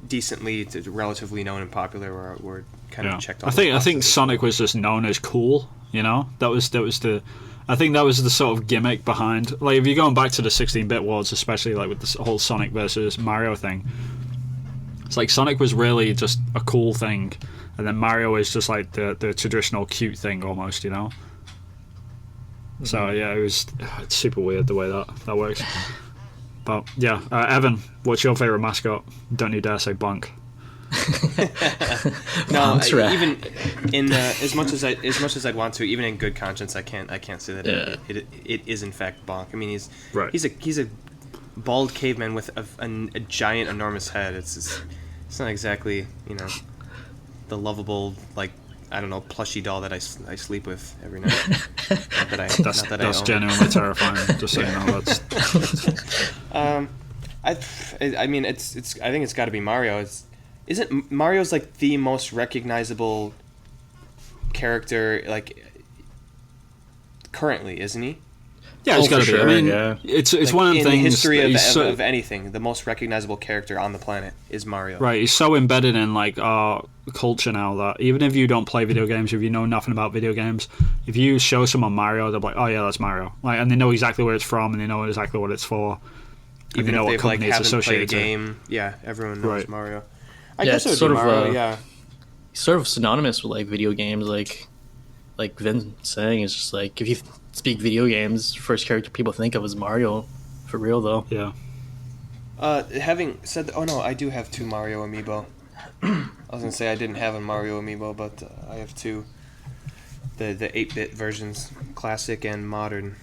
decently relatively known and popular were kind of checked off. I think Sonic was just known as cool. You know, that was the. I think that was the sort of gimmick behind. Like, if you're going back to the 16-bit wars, especially like with this whole Sonic versus Mario thing, it's like Sonic was really just a cool thing, and then Mario is just like the traditional cute thing almost. You know. So yeah, it's super weird the way that works. But yeah, Evan, what's your favorite mascot? Don't you dare say Bunk. No, even in as much as I'd want to, even in good conscience, I can't say that it is in fact Bonk. I mean, he's a bald caveman with a giant, enormous head. It's not exactly, you know, the lovable, like, I don't know, plushy doll that I sleep with every night. That's genuinely terrifying. Just so you know, I mean, I think it's got to be Mario. Isn't Mario's like the most recognizable character, like, currently, isn't he? Yeah, it's got to be. sure, I mean, yeah. it's Like, one of the in things the history that of anything, the most recognizable character on the planet is Mario. Right, he's so embedded in like our culture now that even if you don't play video games, if you know nothing about video games, if you show someone Mario, they're like, "Oh yeah, that's Mario," like, and they know exactly where it's from and they know exactly what it's for. And Even they know if what they've, like, company it's haven't played a associated to. game, yeah, everyone knows Right. Mario. I Yeah, guess it it's would be sort of, Mario. Yeah. Sort of synonymous with like video games, like Vin saying, is just like, if you speak video games, first character people think of is Mario, for real though. Yeah. Having said that, oh no, I do have 2 Mario amiibo. I was gonna say I didn't have a Mario amiibo, but I have 2. The 8-bit versions, classic and modern.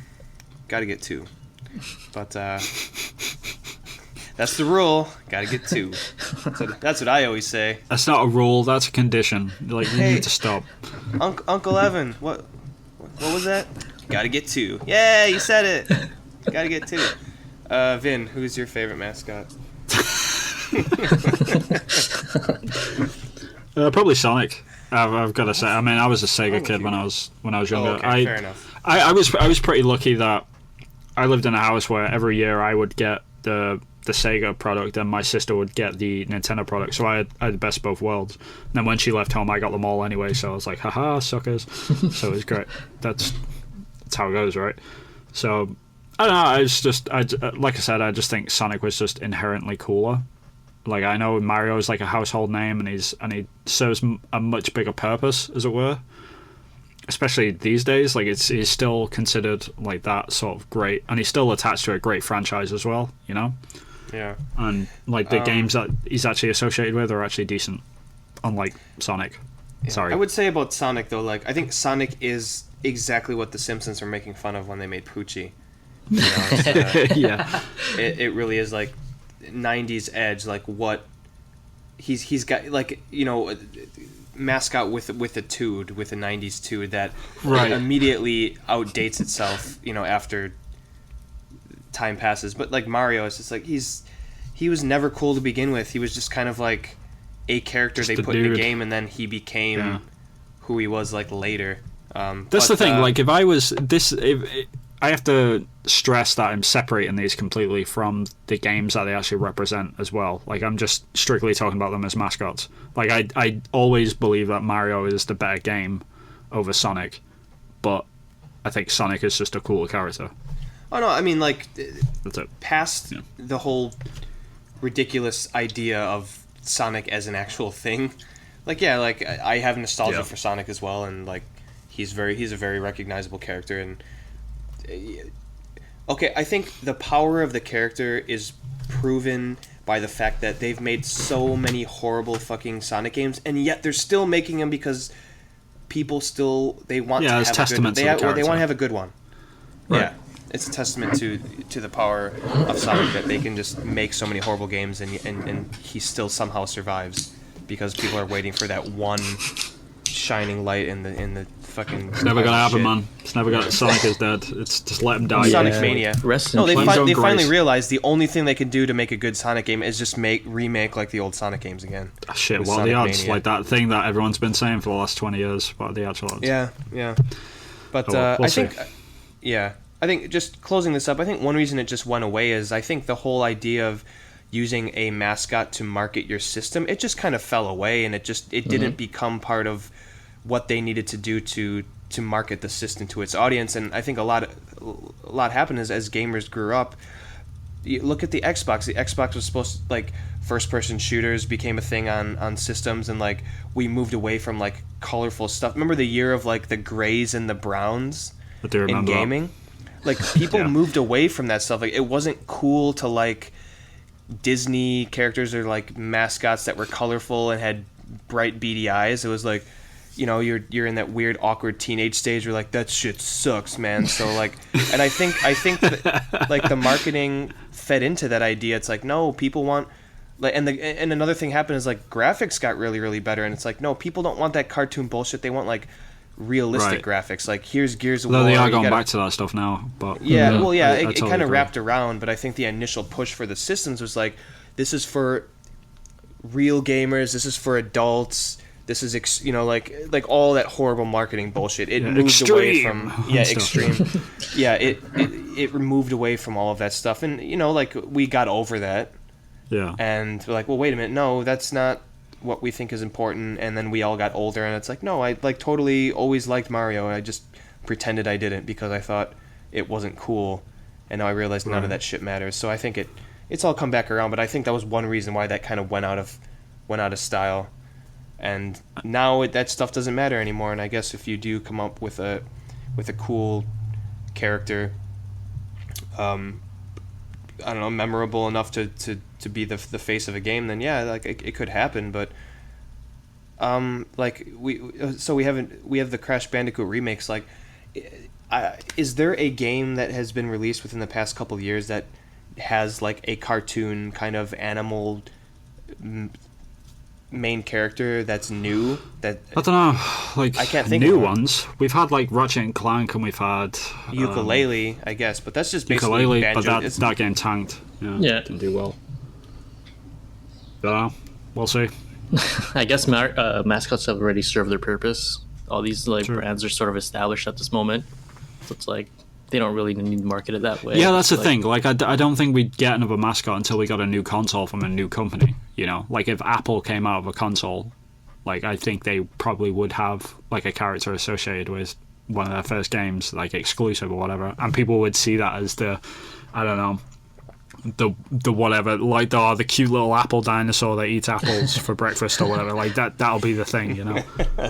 Got to get 2. But that's the rule. Got to get 2. That's what I always say. That's not a rule. That's a condition. Like, you Hey. need to stop. Uncle Evan, what was that? Got to get 2. Yeah, you said it. Gotta get titty. Vin, who's your favorite mascot? Probably Sonic. I've got to say. I mean, I was a Sega kid when I was younger. Oh, okay, fair enough. I was pretty lucky that I lived in a house where every year I would get the Sega product and my sister would get the Nintendo product. So I had the best of both worlds. And then when she left home, I got them all anyway. So I was like, haha, suckers. So it was great. That's how it goes, right? So I don't know. Like I said, I just think Sonic was just inherently cooler. Like, I know Mario is like a household name, and he serves a much bigger purpose, as it were. Especially these days, like he's still considered like that sort of great, and he's still attached to a great franchise as well, you know. Yeah. And like the games that he's actually associated with are actually decent, unlike Sonic. Yeah. Sorry. I would say about Sonic though, like I think Sonic is exactly what the Simpsons were making fun of when they made Poochie. You know, Yeah. It really is like 90s edge, like what he's got, like, you know, mascot with a tude, with a 90s tude that Right. immediately outdates itself, you know, after time passes. But like Mario, it's just like he was never cool to begin with. He was just kind of like a character Just they a put in dude. the game, and then he became who he was like later. That's the thing. Like, if I was this, I have to stress that I'm separating these completely from the games that they actually represent as well. Like, I'm just strictly talking about them as mascots. Like, I always believe that Mario is the better game over Sonic, but I think Sonic is just a cooler character. Oh no, I mean, like, That's it. past the whole ridiculous idea of Sonic as an actual thing, like, yeah, like I have nostalgia for Sonic as well, and like he's a very recognizable character. And okay, I think the power of the character is proven by the fact that they've made so many horrible fucking Sonic games, and yet they're still making them because people still they want to have it's testament to the they want character. to have a good one. Right. Yeah, it's a testament to the power of Sonic that they can just make so many horrible games, and he still somehow survives because people are waiting for that one shining light in the fucking. It's never gonna happen, shit. man. It's never gonna. Sonic is dead. It's just let him die. Sonic Yeah. Mania. Rest in No, they peace. Let him go finally grace. realized the only thing they can do to make a good Sonic game is just remake like the old Sonic games again. Ah, shit, with what are the Sonic odds? Mania. Like that thing that everyone's been saying for the last 20 years. What are the actual odds? Yeah. But Oh, well, we'll I think, see. I think just closing this up, I think one reason it just went away is I think the whole idea of using a mascot to market your system, it just kind of fell away, and it didn't become part of what they needed to do to market the system to its audience. And I think a lot happened as gamers grew up. You look at the Xbox. The Xbox was supposed to, like, first-person shooters became a thing on systems, and like we moved away from like colorful stuff. Remember the year of like the grays and the browns I do in remember that. gaming? Like, people Yeah. moved away from that stuff. Like, it wasn't cool to like Disney characters or like mascots that were colorful and had bright beady eyes. It was like, you know, you're in that weird awkward teenage stage where like that shit sucks, man. So like, and I think that, like, the marketing fed into that idea. It's like, no, people want, like, and another thing happened is like graphics got really, really better, and it's like, no, people don't want that cartoon bullshit. They want like realistic graphics. Like, here's Gears of Though War. they are you going gotta- back to that stuff now, but Yeah, well, yeah, I it totally kind of agree. wrapped around, but I think the initial push for the systems was like, this is for real gamers, this is for adults, this is you know, like all that horrible marketing bullshit. It moved away from extreme. Yeah, it moved away from all of that stuff, and you know, like, we got over that, Yeah. and we're like, well, wait a minute, no, that's not what we think is important. And then we all got older, and it's like, no, I like totally always liked Mario, and I just pretended I didn't because I thought it wasn't cool, and now I realize none of that shit matters. So I think it's all come back around, but I think that was one reason why that kind of went out of style, and now that stuff doesn't matter anymore. And I guess if you do come up with a cool character, I don't know, memorable enough to be the face of a game, then yeah, like it could happen. But like we have the Crash Bandicoot remakes. Like, is there a game that has been released within the past couple of years that has like a cartoon kind of animal main character that's new? That I don't know, like I can't think new of one. ones. We've had like Ratchet and Clank, and we've had Ukulele, I guess, but that's just basically Ukulele, banjo. but that game tanked. Yeah, didn't do well. Don't know. We'll see. I guess mascots have already served their purpose. All these like True. brands are sort of established at this moment, so it's like they don't really need to market it that way. Yeah, that's the Like, thing. Like, I don't think we'd get another mascot until we got a new console from a new company. You know, like if Apple came out of a console, like I think they probably would have like a character associated with one of their first games, like exclusive or whatever, and people would see that as the, I don't know, the whatever, like the cute little apple dinosaur that eats apples for breakfast or whatever. Like that'll be the thing, you know.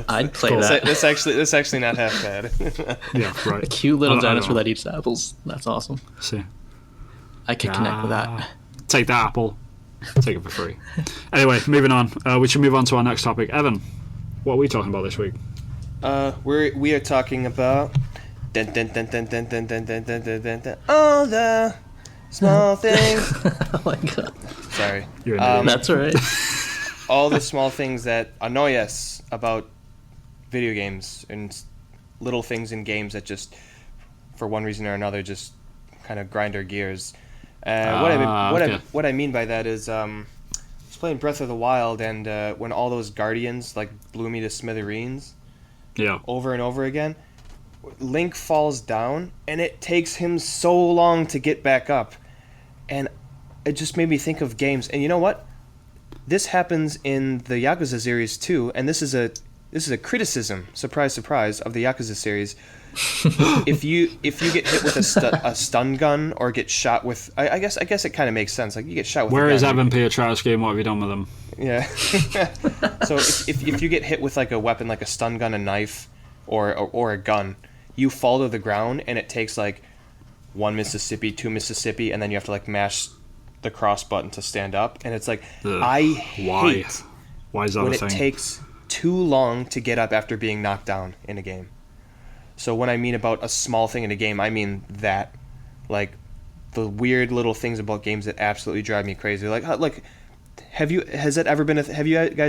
I'd play Cool. that. That's actually not half bad. Yeah, right. A cute little I don't dinosaur know. that eats apples. That's awesome. See. I could connect with that. Take that apple. Take it for free. Anyway, moving on. We should move on to our next topic. Evan, what are we talking about this week? We are talking about all the small things. Oh my god. Sorry. You're an idiot. That's all right. All the small things that annoy us about video games and little things in games that just, for one reason or another, just kind of grind our gears. What I mean by that is, I was playing Breath of the Wild, and when all those guardians like blew me to smithereens Yeah. over and over again, Link falls down, and it takes him so long to get back up, and it just made me think of games. And you know what? This happens in the Yakuza series too, and this is a criticism, surprise, surprise, of the Yakuza series. if you get hit with a stun gun or get shot with, I guess it kind of makes sense. Like you get shot with. Where a is gun, Evan Piotrowski and what have you done with him? Yeah. So if you get hit with like a weapon, like a stun gun, a knife, or a gun, you fall to the ground, and it takes like 1 Mississippi, 2 Mississippi, and then you have to like mash the cross button to stand up, and it's like Ugh, I hate Why is that when a it thing? takes too long to get up after being knocked down in a game. So when I mean about a small thing in a game, I mean that, like the weird little things about games that absolutely drive me crazy. Like have you guys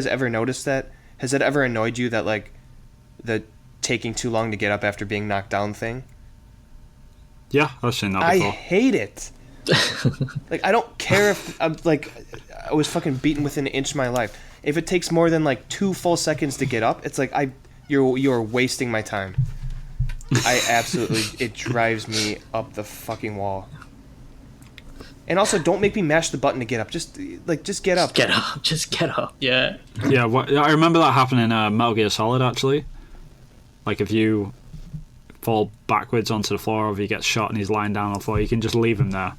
ever noticed that? Has it ever annoyed you that like the taking too long to get up after being knocked down thing? Yeah, I've seen that I before. hate it. Like I don't care if I was fucking beaten within an inch of my life. If it takes more than like 2 full seconds to get up, it's like you're wasting my time. It drives me up the fucking wall. And also, don't make me mash the button to get up. Just get up. Just get up. Yeah. Yeah, I remember that happening in Metal Gear Solid, actually. Like, if you fall backwards onto the floor or if he gets shot and he's lying down on the floor, you can just leave him there.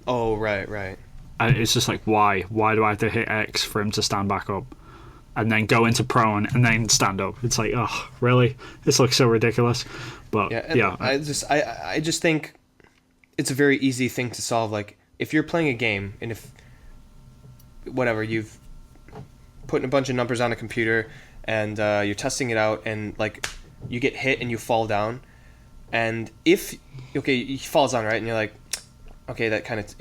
Oh, right. And it's just like, why? Why do I have to hit X for him to stand back up? And then go into prone and then stand up. It's like, oh, really? This looks so ridiculous. But, yeah. I just think it's a very easy thing to solve. Like, if you're playing a game and if, whatever, you've put a bunch of numbers on a computer and you're testing it out and, like, you get hit and you fall down. And he falls down, right? And you're like, okay, that kind of...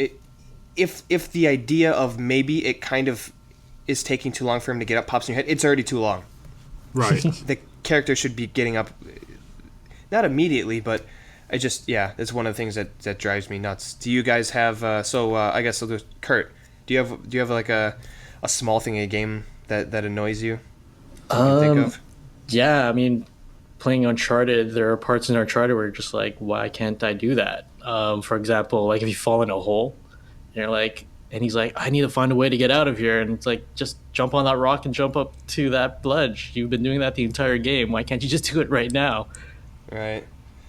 If the idea of maybe it kind of is taking too long for him to get up pops in your head, it's already too long. Right. The character should be getting up, not immediately, but it's one of the things that drives me nuts. Do you guys have I guess so there's Kurt, do you have like a small thing in a game that annoys you? That you can think of? Yeah, I mean, playing Uncharted, there are parts in Uncharted where you're just like, why can't I do that? For example, like if you fall in a hole, and you're like, and he's like, I need to find a way to get out of here. And it's like, just jump on that rock and jump up to that ledge. You've been doing that the entire game. Why can't you just do it right now? Right.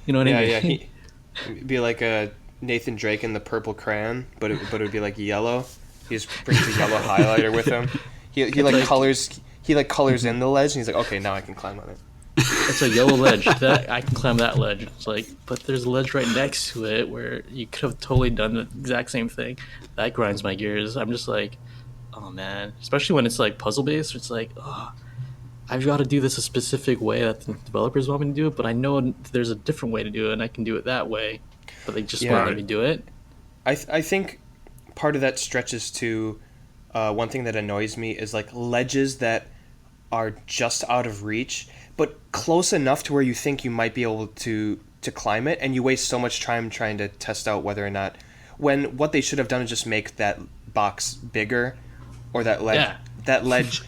You know what I mean? Yeah. It'd be like a Nathan Drake in the purple crayon, but it would be like yellow. He just brings a yellow highlighter with him. He colors in the ledge, and he's like, okay, now I can climb on it. It's a yellow ledge. I can climb that ledge. It's like, but there's a ledge right next to it where you could have totally done the exact same thing. That grinds my gears. I'm just like, oh man. Especially when it's like puzzle based. It's like, oh, I've got to do this a specific way that the developers want me to do it, but I know there's a different way to do it, and I can do it that way. But they just won't let me do it. I think part of that stretches to one thing that annoys me is like ledges that are just out of reach, but close enough to where you think you might be able to climb it, and you waste so much time trying to test out whether or not, when what they should have done is just make that box bigger, or that ledge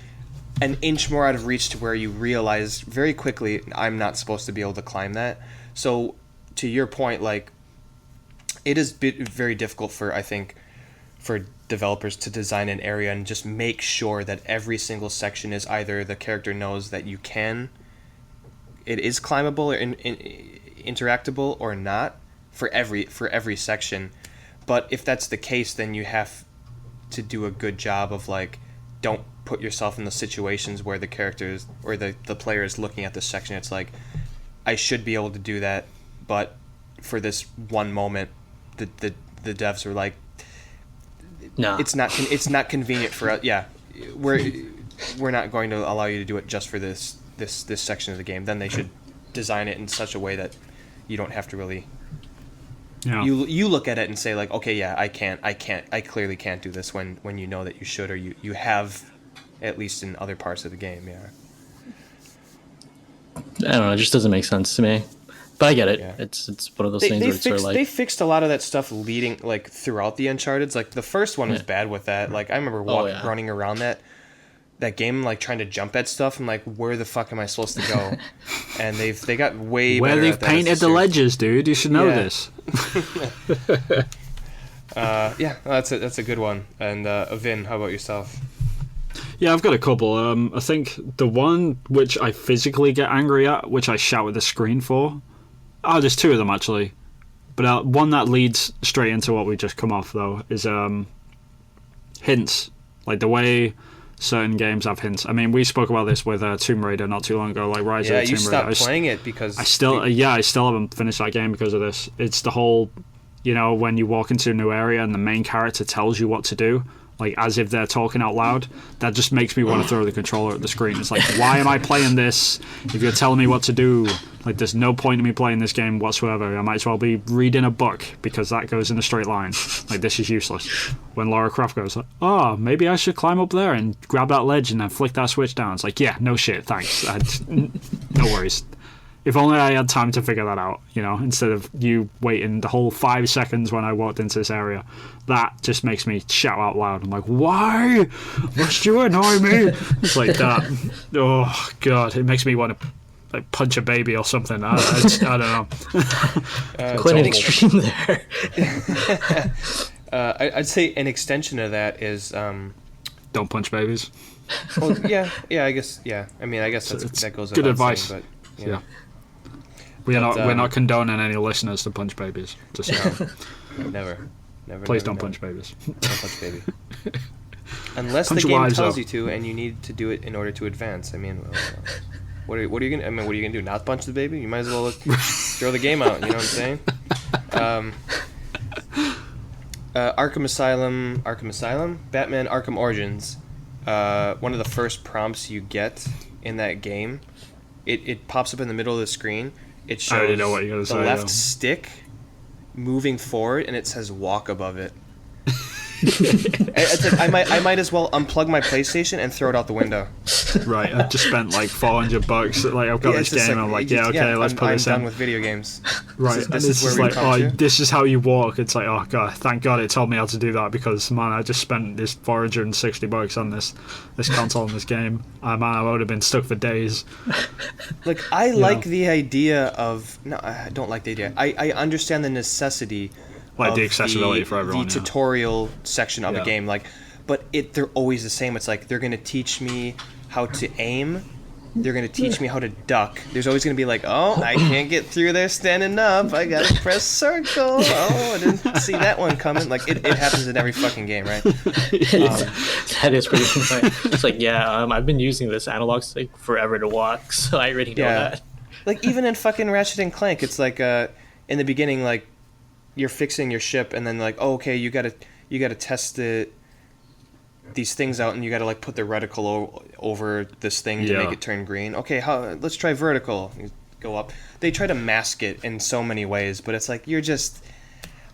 an inch more out of reach to where you realize very quickly I'm not supposed to be able to climb that. So to your point, like, it is very difficult for, I think, for developers to design an area and just make sure that every single section is either the character knows that it is climbable or interactable or not for every section. But if that's the case, then you have to do a good job of, like, don't put yourself in the situations where the characters or the player is looking at this section. It's like, I should be able to do that, but for this one moment, the devs were like, no, it's not convenient for us. Yeah, we're not going to allow you to do it just for this section of the game. Then they should design it in such a way that you don't have to really. Yeah. You look at it and say, like, okay, yeah, I clearly can't do this when you know that you should, or you have, at least in other parts of the game. Yeah. I don't know. It just doesn't make sense to me. But I get it. Yeah. It's one of those things where it's sort of like... They fixed a lot of that stuff leading, like, throughout the Uncharted's. Like, the first one was bad with that. Like, I remember running around that game, like, trying to jump at stuff. I'm like, where the fuck am I supposed to go? And they got way where better they've at that painted the ledges, dude. You should know this. Yeah, that's a good one. And Vin, how about yourself? Yeah, I've got a couple. I think the one which I physically get angry at, which I shout at the screen for... Oh, there's two of them, actually. But one that leads straight into what we just come off, though, is hints. Like, the way certain games have hints. I mean, we spoke about this with Tomb Raider not too long ago, like Rise of the Tomb Raider. Yeah, you stopped playing it because... I still haven't finished that game because of this. It's the whole, when you walk into a new area and the main character tells you what to do, like, as if they're talking out loud, that just makes me want to throw the controller at the screen. It's like, why am I playing this if you're telling me what to do? Like, there's no point in me playing this game whatsoever. I might as well be reading a book, because that goes in a straight line. Like, this is useless. When Lara Croft goes, oh, maybe I should climb up there and grab that ledge and then flick that switch down. It's like, yeah, no shit, thanks. No worries. If only I had time to figure that out, instead of you waiting the whole 5 seconds when I walked into this area. That just makes me shout out loud. I'm like, why must you annoy me? It's like that. Oh, God. It makes me want to punch a baby or something. I don't know. Quite an extreme there. I'd say an extension of that is... don't punch babies. Well, yeah, I guess, yeah. I mean, I guess that goes good without advice. saying, but, yeah. We're not condoning any listeners to punch babies. Just never. Please don't punch babies. Don't punch baby. Unless Punch the game wives, tells though. you to, and you need to do it in order to advance. I mean, what are you gonna? I mean, what are you gonna do? Not punch the baby? You might as well throw the game out. You know what I'm saying? Arkham Asylum, Batman: Arkham Origins. One of the first prompts you get in that game, it pops up in the middle of the screen. It shows I already know what you're gonna the say, left stick moving forward, and it says walk above it. It's like I might as well unplug my PlayStation and throw it out the window. Right, I've just spent like $400. Like, I've got this game, and I'm like, let's put this in. I'm done with video games. Right, This is where we come to. This is how you walk. It's like, oh God, thank God it told me how to do that, because man, I just spent this $460 on this console and this game. Man, I would have been stuck for days. Like, I like the idea of... No, I don't like the idea. I understand the necessity... Like the accessibility for everyone. The tutorial section of a game, like, but they're always the same. It's like, they're gonna teach me how to aim. They're gonna teach me how to duck. There's always gonna be like, oh, I can't get through there standing up. I gotta press circle. Oh, I didn't see that one coming. Like, it happens in every fucking game, right? That is pretty funny. It's like, I've been using this analog stick forever to walk, so I already know that. Like, even in fucking Ratchet and Clank, it's like, in the beginning, like, you're fixing your ship, and then like, oh, okay, you gotta test these things out, and you gotta like put the reticle over this thing to make it turn green. Okay, let's try vertical. You go up. They try to mask it in so many ways, but it's like, you're just...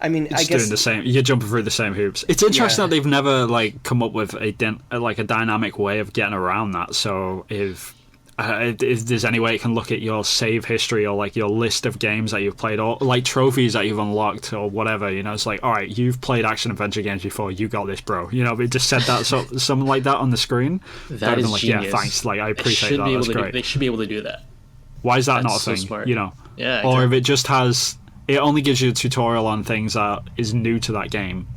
I mean, it's I guess doing the same. You're jumping through the same hoops. It's interesting that they've never like come up with a dynamic way of getting around that. So if there's any way it can look at your save history or like your list of games that you've played or like trophies that you've unlocked or whatever, you know, it's like, all right, you've played action adventure games before, you got this, bro. You know, it just said that something like that on the screen. That is like, genius. Yeah, thanks. Like I appreciate that. That's great. They should be able to do that. Why is that That's not a so thing? smart. You know, Yeah. or if it just has, it only gives you a tutorial on things that is new to that game,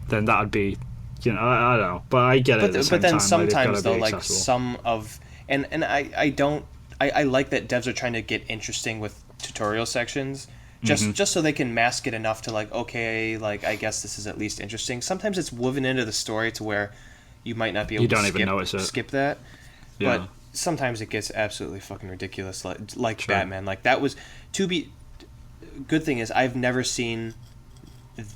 then that would be, you know, I don't know, but I get it. But then sometimes though, like accessible. some of, and I don't. I like that devs are trying to get interesting with tutorial sections, just so they can mask it enough to like, okay, like I guess this is at least interesting. Sometimes it's woven into the story to where you might not be able to skip that. Yeah. But sometimes it gets absolutely fucking ridiculous, like sure. Batman. Like that was good thing is I've never seen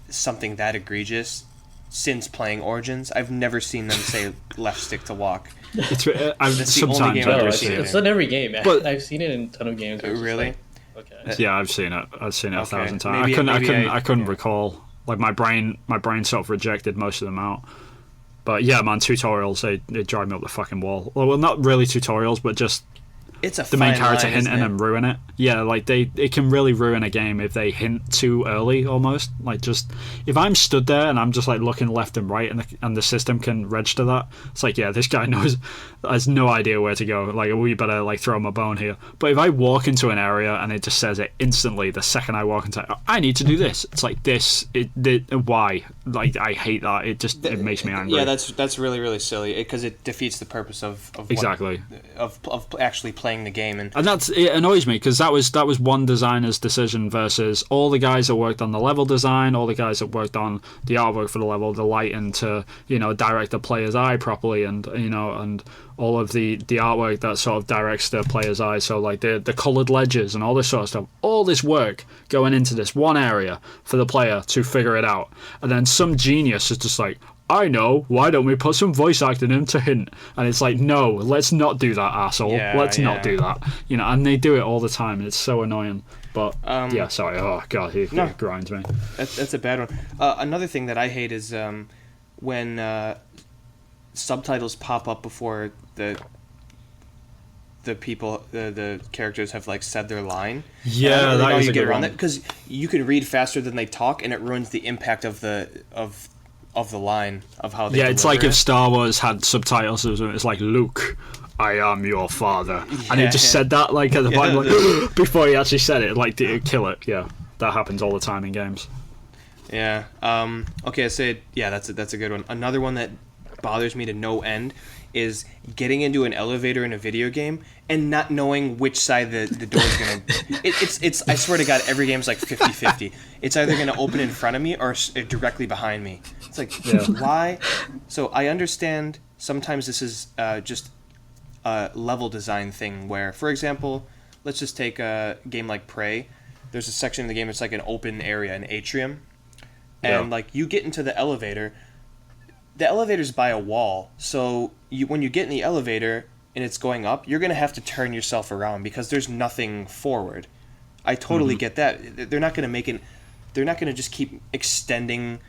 something that egregious since playing Origins. I've never seen them say left stick to walk. It's the only game I've ever seen it. It's not every game. But I've seen it in a ton of games. Really? Like, okay. Yeah, I've seen it. I've seen it 1,000 times. I couldn't recall. Like my brain sort of rejected most of them out. But yeah, man, tutorials they drive me up the fucking wall. Well, not really tutorials, but just it's the main character hinting and ruin it. Yeah, like it can really ruin a game if they hint too early almost. Like just if I'm stood there and I'm just like looking left and right and the system can register that, it's like, yeah, this guy has no idea where to go. Like we better like throw him a bone here. But if I walk into an area and it just says it instantly the second I walk into it, I need to do this. It's like why? Like I hate that. It makes me angry. Yeah, that's really really silly because it defeats the purpose of exactly of actually playing the game, and it annoys me because that was one designer's decision versus all the guys that worked on the level design, all the guys that worked on the artwork for the level, the lighting to, you know, direct the player's eye properly, and you know, and all of the artwork that sort of directs the player's eye, so like the colored ledges and all this sort of stuff, all this work going into this one area for the player to figure it out, and then some genius is just like, I know, why don't we put some voice acting in to hint? And it's like, no, let's not do that, asshole. Let's not do that. You know, and they do it all the time. It's so annoying. But, yeah, sorry. Oh, God, it grinds me. That's a bad one. Another thing that I hate is when subtitles pop up before the people, the characters have, like, said their line. Yeah, that is a good one. Because you can read faster than they talk, and it ruins the impact of the line of how they it's like if Star Wars had subtitles. It's like, Luke, I am your father, and he just said that like at the bottom, like before he actually said it, like to kill it. Yeah, that happens all the time in games. Yeah. Okay, I said that's a good one. Another one that bothers me to no end is getting into an elevator in a video game and not knowing which side the door's gonna. It's I swear to God, every game's like 50-50. It's either gonna open in front of me or directly behind me. It's like, why? So I understand sometimes this is just a level design thing where, for example, let's just take a game like Prey. There's a section of the game that's like an open area, an atrium, and like you get into the elevator's by a wall, so when you get in the elevator and it's going up, you're going to have to turn yourself around because there's nothing forward. I totally get that. They're not going to just keep extending,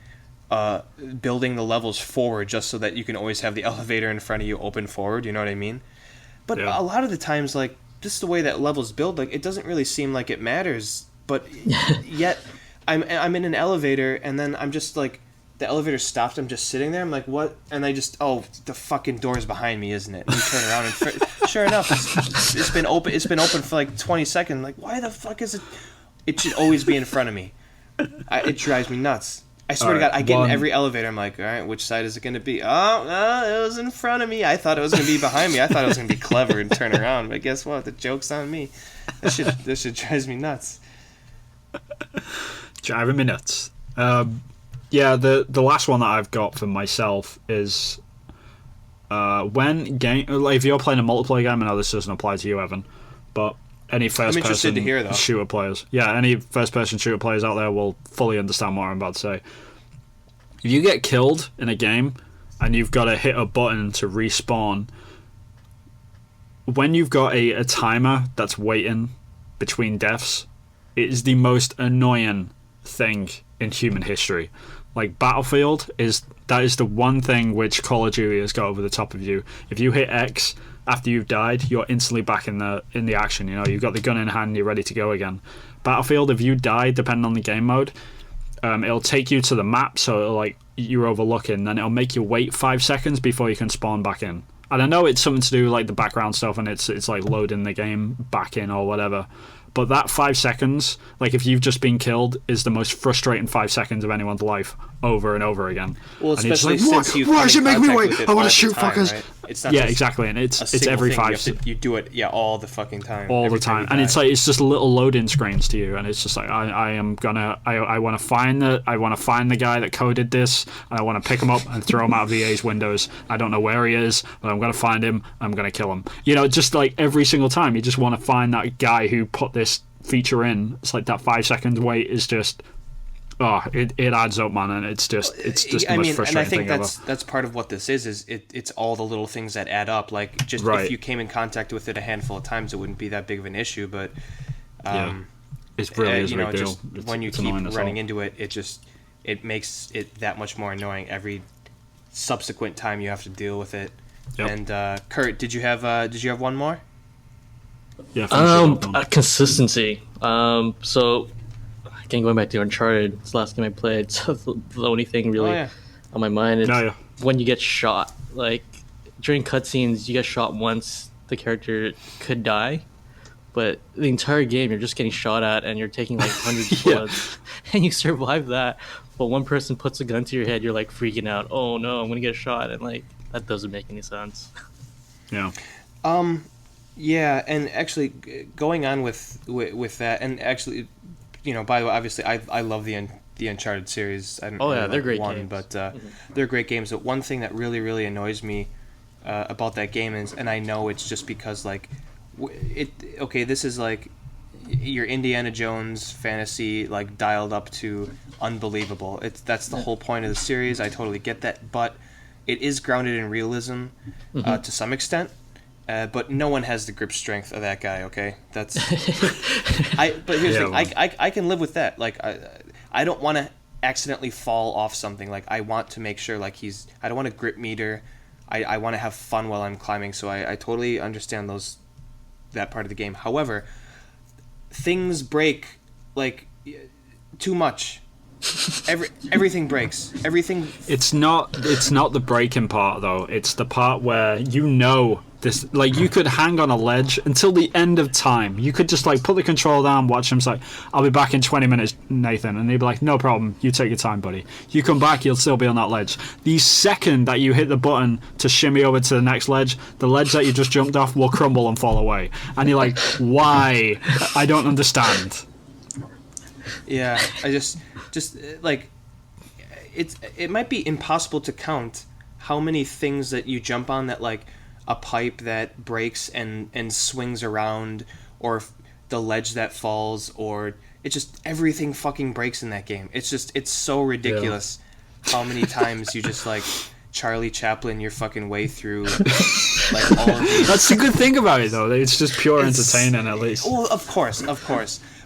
building the levels forward just so that you can always have the elevator in front of you open forward, you know what I mean? But a lot of the times, like, just the way that levels build, like, it doesn't really seem like it matters, but yet I'm in an elevator and then I'm just like, the elevator stopped. I'm just sitting there. I'm like, what? And I just, the fucking door's behind me, isn't it? And you turn around and sure enough, it's been open. It's been open for like 20 seconds. Like, why the fuck is it? It should always be in front of me. It drives me nuts. I swear to God, I get in every elevator. I'm like, all right, which side is it going to be? Oh, it was in front of me. I thought it was going to be behind me. I thought it was going to be clever and turn around. But guess what? The joke's on me. This shit drives me nuts. Driving me nuts. Yeah, the last one that I've got for myself is when if you're playing a multiplayer game, I know this doesn't apply to you, Evan, but any first-person shooter players, any first-person shooter players out there will fully understand what I'm about to say. If you get killed in a game and you've got to hit a button to respawn, when you've got a timer that's waiting between deaths, it is the most annoying thing in human history. Like, Battlefield is the one thing which Call of Duty has got over the top of you. If you hit X after you've died, you're instantly back in the action. You know, you've got the gun in hand, you're ready to go again. Battlefield, if you die, depending on the game mode, it'll take you to the map, so it'll, like, you're overlooking, then it'll make you wait 5 seconds before you can spawn back in. And I know it's something to do with, like, the background stuff, and it's like loading the game back in or whatever. But that 5 seconds, like, if you've just been killed, is the most frustrating 5 seconds of anyone's life over and over again. Well, and especially like, since you've why does it make me wait? I want to shoot time, fuckers. Right? It's not exactly, and it's every 5 seconds. You do it, all the fucking time. All the time, and it's like it's just little loading screens to you, and it's just like I want to find the guy that coded this, and I want to pick him up and throw him out of EA's windows. I don't know where he is, but I'm gonna find him. I'm gonna kill him. You know, just like every single time, you just want to find that guy who put this feature in. It's like that 5 seconds wait is just. Oh, it adds up, man, and it's just the most frustrating and I think thing that's part of what this is it's all the little things that add up. Like, just if you came in contact with it a handful of times, it wouldn't be that big of an issue. But it's really is a big deal. Just when you keep running into it, it makes it that much more annoying every subsequent time you have to deal with it. Yep. And Kurt, did you have one more? Yeah. Consistency. So. Again, going back to Uncharted, it's the last game I played, so the only thing really on my mind is when you get shot. Like, during cutscenes, you get shot once, the character could die, but the entire game, you're just getting shot at, and you're taking, like, hundreds of bullets, and you survive that, but one person puts a gun to your head, you're, like, freaking out. Oh, no, I'm gonna get shot, and, like, that doesn't make any sense. Yeah. Yeah, and actually, going on with that, and actually... You know, by the way, obviously, I love the Uncharted series. I don't really they're great one, games. but they're great games. But one thing that really, really annoys me about that game is, and I know it's just because, like, this is like your Indiana Jones fantasy, like, dialed up to unbelievable. That's the whole point of the series. I totally get that, but it is grounded in realism to some extent. But no one has the grip strength of that guy. Okay, that's. But here's the thing. I can live with that. Like, I don't want to accidentally fall off something. Like, I want to make sure, like, I don't want a grip meter. I want to have fun while I'm climbing. So I totally understand that part of the game. However, things break, like, too much. Everything breaks. Everything. It's not the breaking part though. It's the part where this, like, you could hang on a ledge until the end of time. You could just, like, put the control down, watch him say, "I'll be back in 20 minutes, Nathan," and he'd be like, "No problem. You take your time, buddy." You come back, you'll still be on that ledge. The second that you hit the button to shimmy over to the next ledge, the ledge that you just jumped off will crumble and fall away. And you're like, why? I don't understand. Yeah, I just like, it might be impossible to count how many things that you jump on that, like, a pipe that breaks and swings around, or the ledge that falls, or it's just everything fucking breaks in that game. It's so ridiculous how many times you just, like, Charlie Chaplin your fucking way through, like, all of these. That's the good thing about it, though. It's just pure entertaining, at least. Well, of course.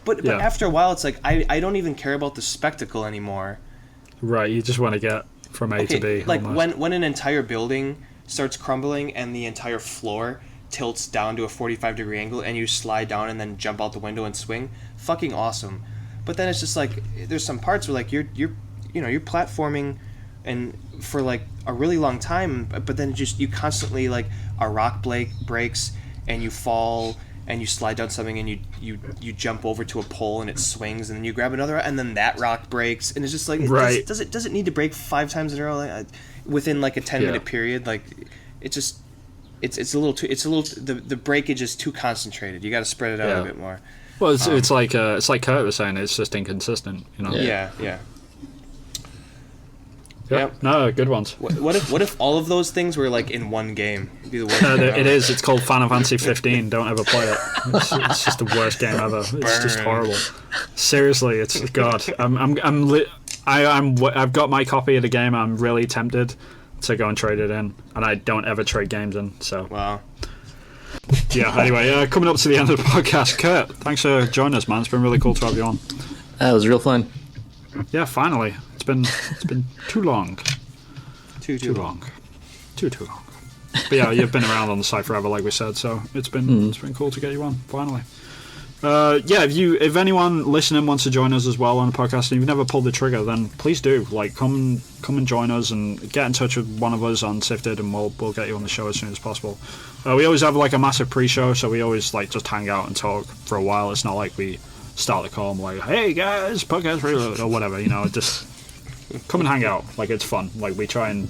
But after a while, it's like, I don't even care about the spectacle anymore. Right, you just want to get from A to B. Like, almost. when an entire building starts crumbling and the entire floor tilts down to a 45-degree angle and you slide down and then jump out the window and swing, fucking awesome. But then it's just like, there's some parts where, like, you're platforming and for, like, a really long time, but then you constantly, like, a rock breaks and you fall and you slide down something and you jump over to a pole and it swings and then you grab another and then that rock breaks and it's just like, does it need to break 5 times in a row, like, within, like, a 10-minute period? Like, it's a little too, the breakage is too concentrated. You got to spread it out a bit more. Well, it's like Kurt was saying, it's just inconsistent, you know. Yeah. Yep. No, good ones. What if all of those things were, like, in one game? It'd be the worst. It is. It's called Final Fantasy 15. Don't ever play it. It's just the worst game ever. It's just horrible. Seriously, it's God. I've got my copy of the game. I'm really tempted to go and trade it in, and I don't ever trade games in. So wow. Yeah. Anyway, coming up to the end of the podcast, Kurt, thanks for joining us, man. It's been really cool to have you on. It was real fun. Yeah, finally. It's been too long. Too long. Too long. But yeah, you've been around on the site forever, like we said, so it's been cool to get you on, finally. Yeah, if anyone listening wants to join us as well on the podcast and you've never pulled the trigger, then please do. Like, come and join us and get in touch with one of us on Sifted, and we'll get you on the show as soon as possible. We always have like a massive pre-show, so we always like just hang out and talk for a while. It's not like we start the call and we're like, hey guys, podcast reload or whatever, just come and hang out. Like, it's fun. Like, we try and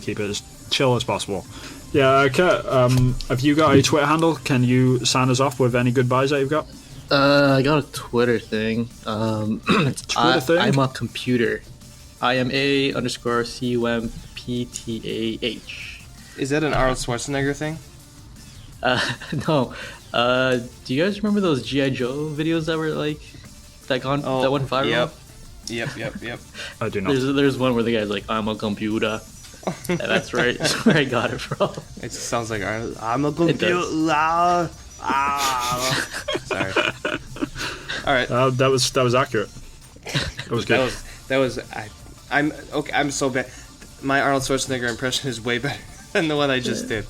keep it as chill as possible. Yeah, Kurt, have you got a Twitter handle? Can you sign us off with any goodbyes that you've got? I got a Twitter thing. Twitter thing? I'm a computer. IMA_CUMPTAH. Is that an Arnold Schwarzenegger thing? No. Do you guys remember those G.I. Joe videos that were like that went viral? Yep. I do not. There's one where the guy's like, I'm a computer. And that's right. That's where I got it from. It sounds like Arnold. I'm a computer. Sorry. All right. That was accurate. That was good. That was. I'm okay. I'm so bad. My Arnold Schwarzenegger impression is way better than the one I just did.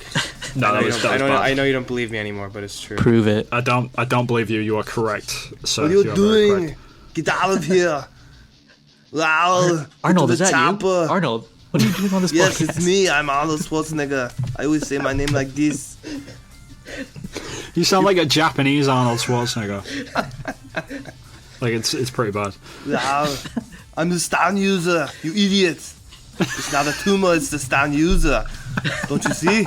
No, I know you don't believe me anymore, but it's true. Prove it. I don't believe you. You are correct. So what are you doing? Get out of here! Wow. Arnold, is that you? Arnold, what are you doing on this podcast? Yes, it's me. I'm Arnold Schwarzenegger. I always say my name like this. You sound like a Japanese Arnold Schwarzenegger. Like, it's pretty bad. Wow. I'm the stand user, you idiot. It's not a tumor, it's the stand user. Don't you see?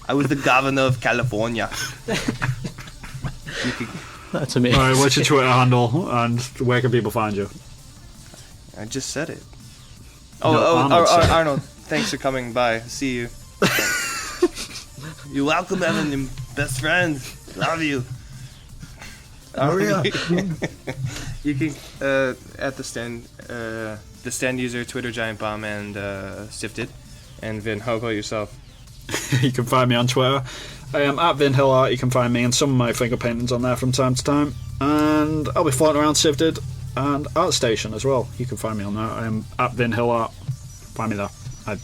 I was the governor of California. That's amazing. Alright, what's your Twitter handle and where can people find you? I just said it. Arnold, thanks for coming by. See you. You're welcome, Evan, your best friend. Love you. Oh yeah. You can at the stand user, Twitter Giant Bomb, and Sifted. And Vin, how about yourself? You can find me on Twitter. I am at Vin Hill Art. You can find me and some of my finger paintings on there from time to time. And I'll be floating around Sifted and ArtStation as well. You can find me on there. I am at Vin Hill Art. Find me there. I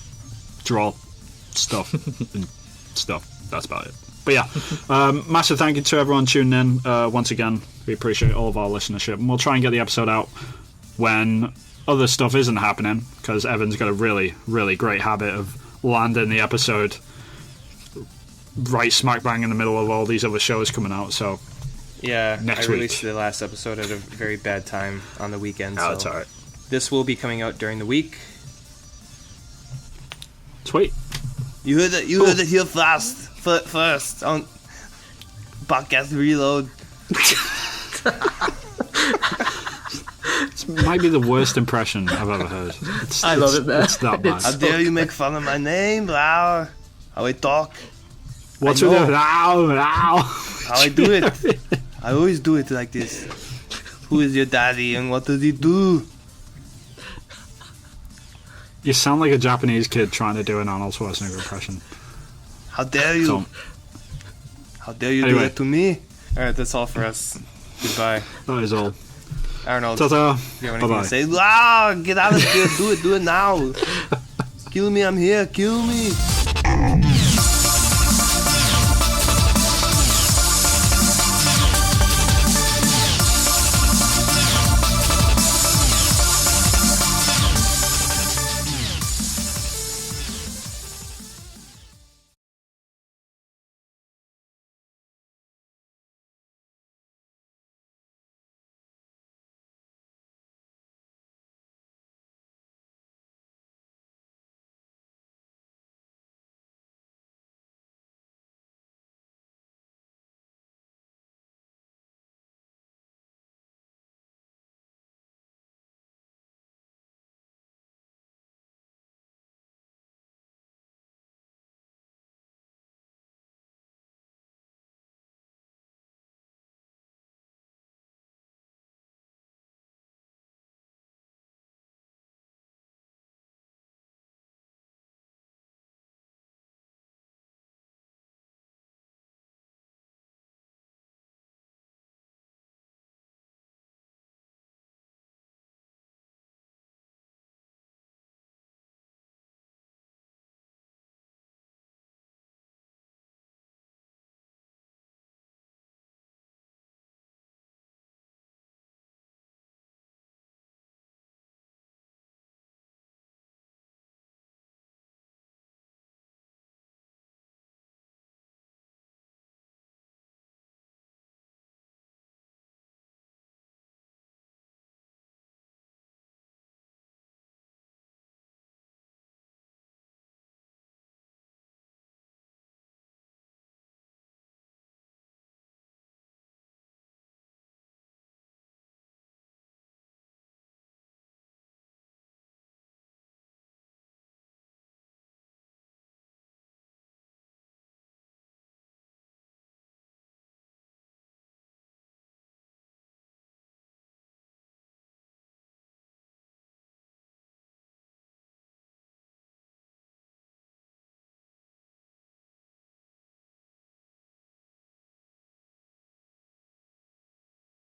draw stuff and stuff. That's about it. But yeah, massive thank you to everyone tuning in. Once again, we appreciate all of our listenership, and we'll try and get the episode out when other stuff isn't happening, because Evan's got a really, really great habit of landing the episode right smack bang in the middle of all these other shows coming out. So yeah, next I released week. The last episode at a very bad time on the weekend. Oh, so that's alright. This will be coming out during the week. Sweet. You heard it. You heard it here first on Podcast Reload. This might be the worst impression I've ever heard. I love it, man. It's that bad. How dare you make fun of my name, Lau? How I talk. What's I with know. it? Ow. How I do it. I always do it like this. Who is your daddy and what does he do? You sound like a Japanese kid trying to do an Arnold Schwarzenegger impression. How dare you? So, How dare you do Anyway. that to me? Alright, that's all for us. Goodbye. that is all. Arnold, Ta-ta. you have anything Bye-bye. to say? Wow, get out of here. Do it now. Kill me, I'm here. Kill me.